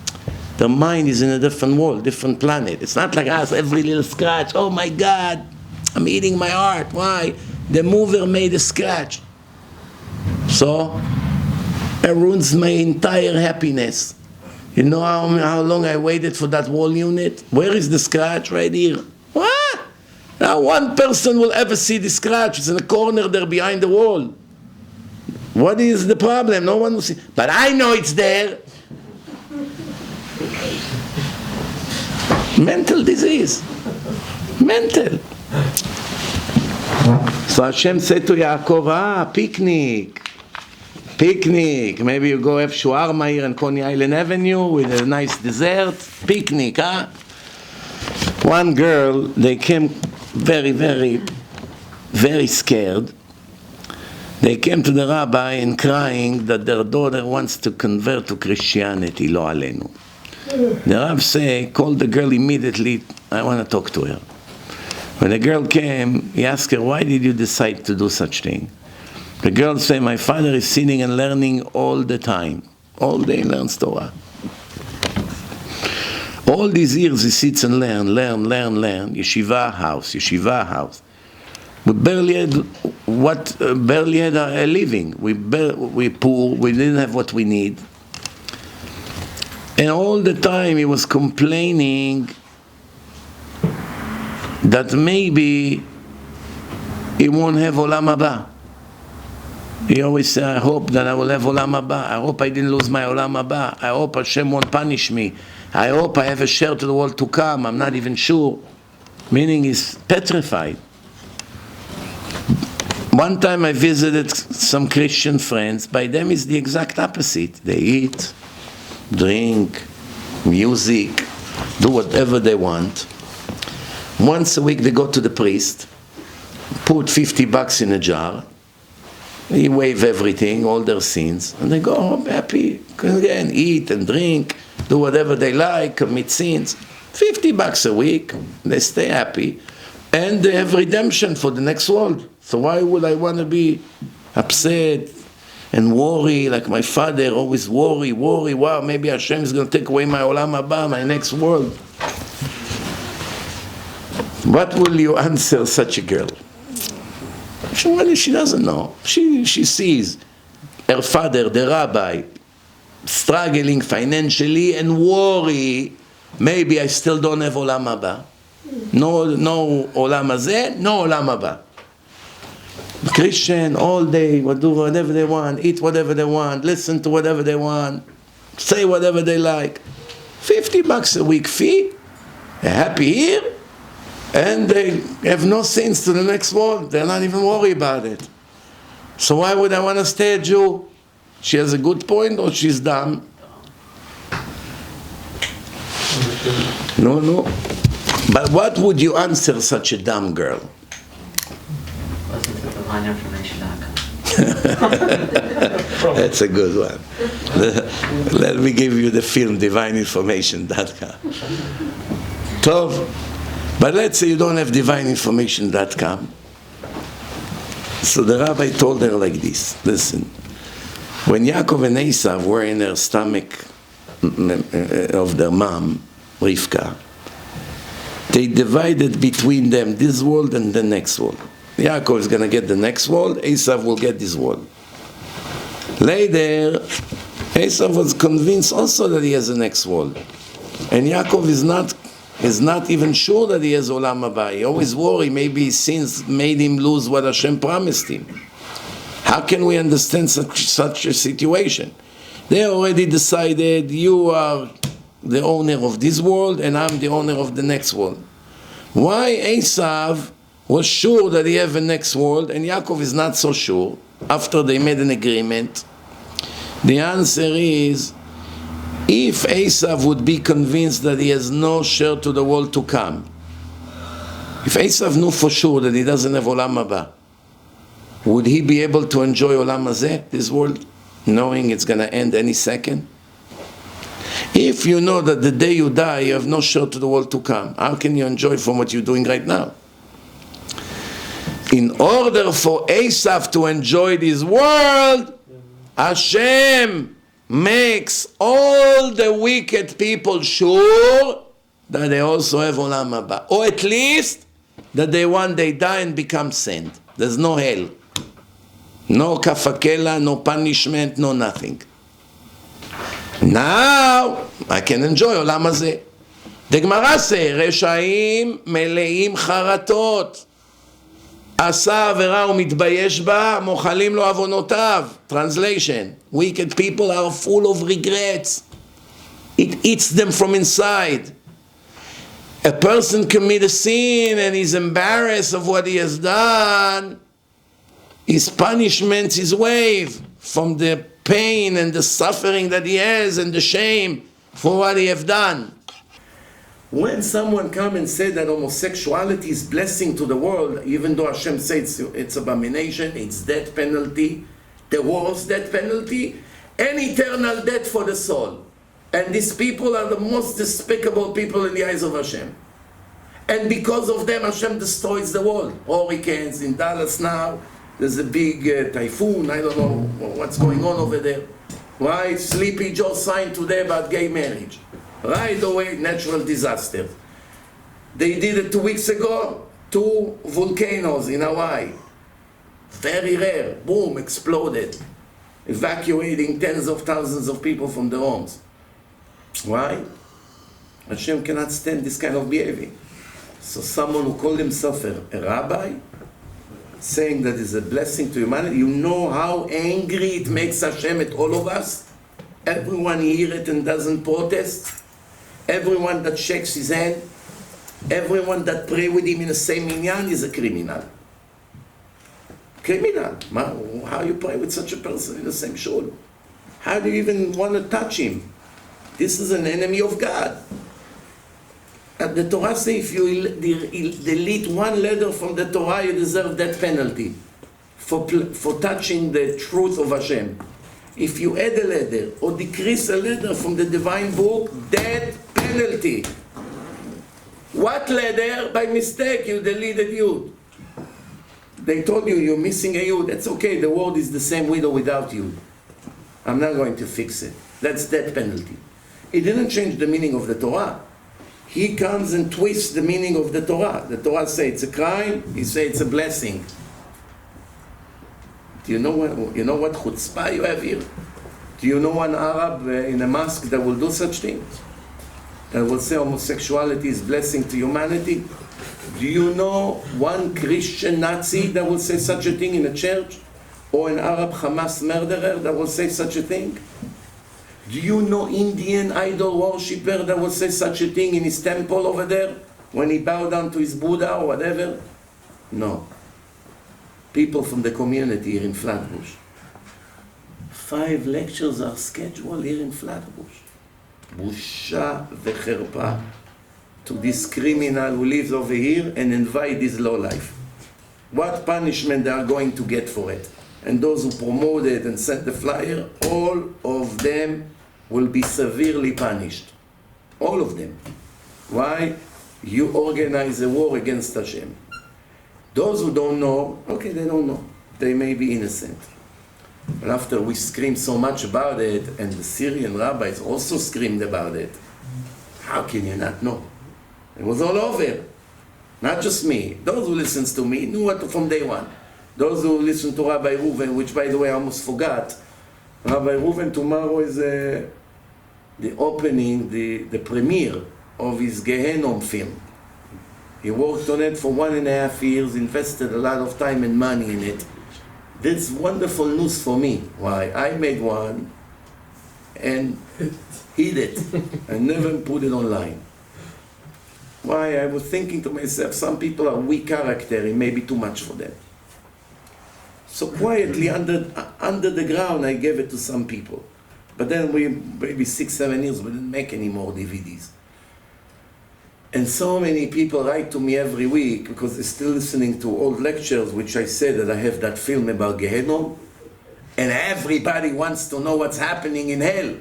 The mind is in a different world, different planet. It's not like us, every little scratch. Oh my God, I'm eating my heart. Why? The mover made a scratch. So, it ruins my entire happiness. You know how long I waited for that wall unit? Where is the scratch? Right here. What? Now one person will ever see the scratch. It's in the corner there behind the wall. What is the problem? No one will see. But I know it's there. Mental disease. Mental. So Hashem said to Yaakov, picnic. Maybe you go have shawarma here in Coney Island Avenue with a nice dessert. Picnic, huh? One girl, they came very, very, very scared. They came to the rabbi and crying that their daughter wants to convert to Christianity, lo alenu. The rabbi said, call the girl immediately, I want to talk to her. When the girl came, he asked her, why did you decide to do such thing? The girl said, my father is sitting and learning all the time. All day learns Torah. All these years he sits and learn. Yeshiva house. We barely had a living. We poor, we didn't have what we need. And all the time he was complaining that maybe he won't have Olam Haba. He always said, I hope that I will have Olam Haba. I hope I didn't lose my Olam Haba. I hope Hashem won't punish me. I hope I have a share to the world to come. I'm not even sure. Meaning he's petrified. One time I visited some Christian friends. By them it's the exact opposite. They eat, drink, music, do whatever they want. Once a week they go to the priest, put $50 in a jar, he waive everything, all their sins, and they go home happy. Again, eat and drink, do whatever they like, commit sins. $50 a week, they stay happy, and they have redemption for the next world. So why would I want to be upset and worry, like my father always worry, wow, maybe Hashem is going to take away my Olam Haba, my next world. What will you answer such a girl? She doesn't know. She sees her father, the rabbi, struggling financially and worry, maybe I still don't have Olam Haba. No Olam Hazeh, no Olam Haba. Christian, all day, do whatever they want, eat whatever they want, listen to whatever they want, say whatever they like. $50 a week fee, they're happy here, and they have no sins to the next world. They're not even worried about it. So why would I want to stay a Jew? She has a good point, or she's dumb? No. But what would you answer such a dumb girl? Listen to divineinformation.com. That's a good one. Let me give you the film, divineinformation.com. Tov. But let's say you don't have divineinformation.com. So the rabbi told her like this, listen, when Yakov and Esav were in their stomach of their mom, Rivka, they divided between them this world and the next world. Yaakov is going to get the next world, Esav will get this world. Later, Esav was convinced also that he has a next world. And Yaakov is not even sure that he has Olam Haba. He always worry, maybe his sins made him lose what Hashem promised him. How can we understand such a situation? They already decided, you are the owner of this world and I'm the owner of the next world. Why Esav was sure that he have a next world and Yaakov is not so sure after they made an agreement? The answer is, if Esav would be convinced that he has no share to the world to come, if Esav knew for sure that he doesn't have Olam Haba, would he be able to enjoy Olam Hazeh, this world, knowing it's going to end any second? If you know that the day you die, you have no share to the world to come, how can you enjoy from what you're doing right now? In order for Esav to enjoy this world, Hashem makes all the wicked people sure that they also have Olam Haba, or at least that they one day die and become saint. There's no hell, no kafakela, no punishment, no nothing. Now I can enjoy Olam Hazeh. The Gemara says, Reshaim meleim charatot. עשה עבירה ומתבייש בה, מוחלים לו עוונותיו. Translation, wicked people are full of regrets. It eats them from inside. A person commits a sin and is embarrassed of what he has done. His punishment is waived from the pain and the suffering that he has and the shame for what he has done. When someone come and say that homosexuality is blessing to the world, even though Hashem says it's abomination, it's death penalty, the worst death penalty, and eternal death for the soul. And these people are the most despicable people in the eyes of Hashem. And because of them, Hashem destroys the world. Hurricanes in Dallas now, there's a big typhoon, I don't know what's going on over there. Why? Sleepy Joe signed today about gay marriage. Right away, natural disaster. They did it 2 weeks ago, 2 volcanoes in Hawaii. Very rare, boom, exploded. Evacuating tens of thousands of people from their homes. Why? Hashem cannot stand this kind of behavior. So someone who called himself a rabbi, saying that is a blessing to humanity, you know how angry it makes Hashem at all of us? Everyone hear it and doesn't protest. Everyone that shakes his hand, everyone that pray with him in the same minyan is a criminal. Criminal. How you pray with such a person in the same shul? How do you even want to touch him? This is an enemy of God. And the Torah says if you delete one letter from the Torah, you deserve that penalty for touching the truth of Hashem. If you add a letter or decrease a letter from the divine book, that penalty. What letter? By mistake you deleted Yud. They told you you're missing a Yud. That's okay, the word is the same with or without Yud. I'm not going to fix it. That's that penalty. It didn't change the meaning of the Torah. He comes and twists the meaning of the Torah. The Torah says it's a crime, he says it's a blessing. Do you know what chutzpah you have here? Do you know one Arab in a mosque that will do such things? That will say homosexuality is blessing to humanity? Do you know one Christian Nazi that will say such a thing in a church? Or an Arab Hamas murderer that will say such a thing? Do you know Indian idol worshipper that will say such a thing in his temple over there when he bowed down to his Buddha or whatever? No. People from the community here in Flatbush. 5 lectures are scheduled here in Flatbush. Busha v'cherpa to this criminal who lives over here and invite his low life. What punishment they are going to get for it? And those who promoted and sent the flyer, all of them will be severely punished. All of them. Why? You organize a war against Hashem. Those who don't know, okay, they don't know. They may be innocent. But after we screamed so much about it, and the Syrian rabbis also screamed about it, how can you not know? It was all over. Not just me. Those who listens to me knew what from day one. Those who listen to Rabbi Reuven, which by the way I almost forgot, Rabbi Reuven tomorrow is the opening, the premiere of his Gehinnom film. He worked on it for 1.5 years, invested a lot of time and money in it. That's wonderful news for me. Why? I made one and hid it and never put it online. Why? I was thinking to myself, some people are weak character, it may be too much for them. So quietly under the ground I gave it to some people. But then we, maybe 6-7 years, we didn't make any more DVDs. And so many people write to me every week because they're still listening to old lectures, which I said that I have that film about Gehinnom, and everybody wants to know what's happening in hell.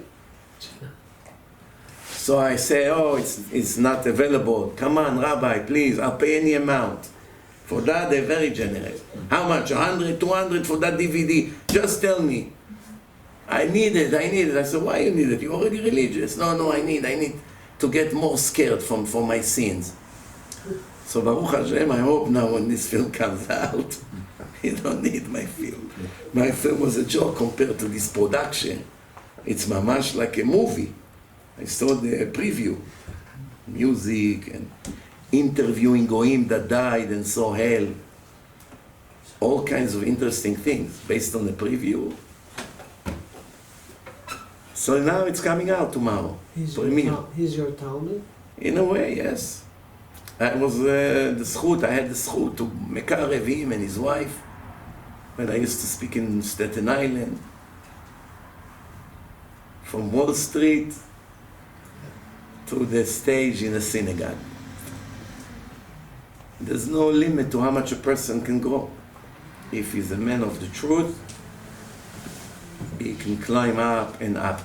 So I say, oh, it's not available. Come on, Rabbi, please, I'll pay any amount. For that, they're very generous. How much? 100, 200 for that DVD? Just tell me. I need it. I said, why you need it? You're already religious. No, I need to get more scared for my sins. So Baruch Hashem, I hope now when this film comes out, you don't need my film. My film was a joke compared to this production. It's mamash like a movie. I saw the preview, music and interviewing goyim that died and saw hell. All kinds of interesting things based on the preview. So now it's coming out tomorrow. He's your Talmud? In a way, yes. I was I had the zchut to mekarev him and his wife when I used to speak in Staten Island. From Wall Street to the stage in a synagogue. There's no limit to how much a person can grow. If he's a man of the truth, he can climb up and up.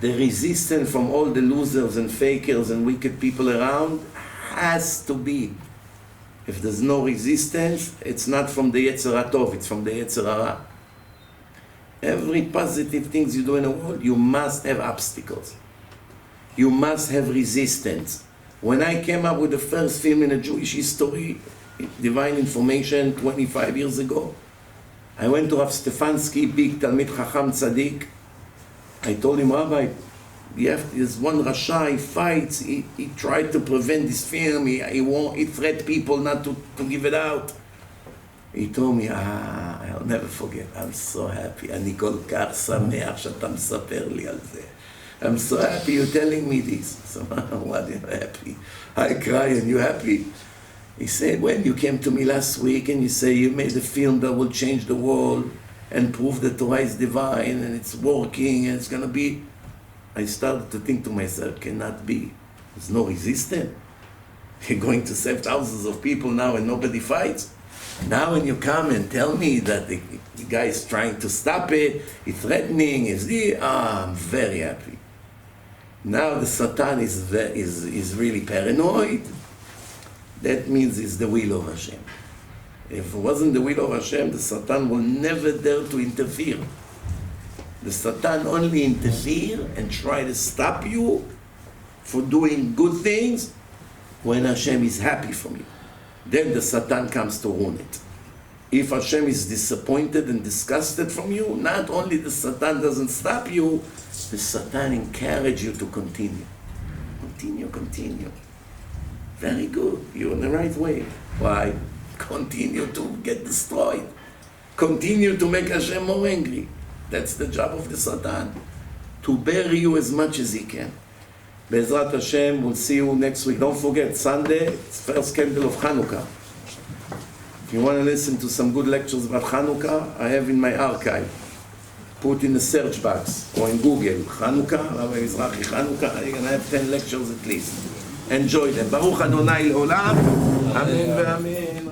The resistance from all the losers and fakers and wicked people around has to be. If there's no resistance, it's not from the Yetzer HaTov, it's from the Yetzer Hara. Every positive things you do in the world, you must have obstacles. You must have resistance. When I came up with the first film in a Jewish history, Divine Information, 25 years ago, I went to Rav Stefansky, big Talmid Chacham Tzaddik. I told him, Rabbi, there's one rasha, he fights, he tried to prevent this film, he threatened people not to give it out. He told me, I'll never forget, I'm so happy, אני כל כך שמח שאתה מספר לי על זה. I'm so happy you're telling me this. So, what, you're happy? I cry and you happy? He said, when you came to me last week and you say you made a film that will change the world and prove that Torah is divine and it's working and it's going to be, I started to think to myself, cannot be. There's no resistance. You're going to save thousands of people now and nobody fights. Now when you come and tell me that the guy is trying to stop it, he's threatening, I'm very happy. Now the Satan is really paranoid. That means it's the will of Hashem. If it wasn't the will of Hashem, the Satan will never dare to interfere. The Satan only interfere and try to stop you for doing good things when Hashem is happy from you. Then the Satan comes to ruin it. If Hashem is disappointed and disgusted from you, not only the Satan doesn't stop you, the Satan encourages you to continue. Continue. Very good. You're in the right way. Why? Continue to get destroyed. Continue to make Hashem more angry. That's the job of the Satan. To bury you as much as he can. Be'ezrat Hashem, we'll see you next week. Don't forget, Sunday, it's first candle of Hanukkah. If you want to listen to some good lectures about Hanukkah, I have in my archive. Put in the search box or in Google, Hanukkah, Rabbi Mizrachi, Hanukkah, you're going to have 10 lectures at least. Enjoy them. Baruch Adonai Le'olam. Amen ve'amen.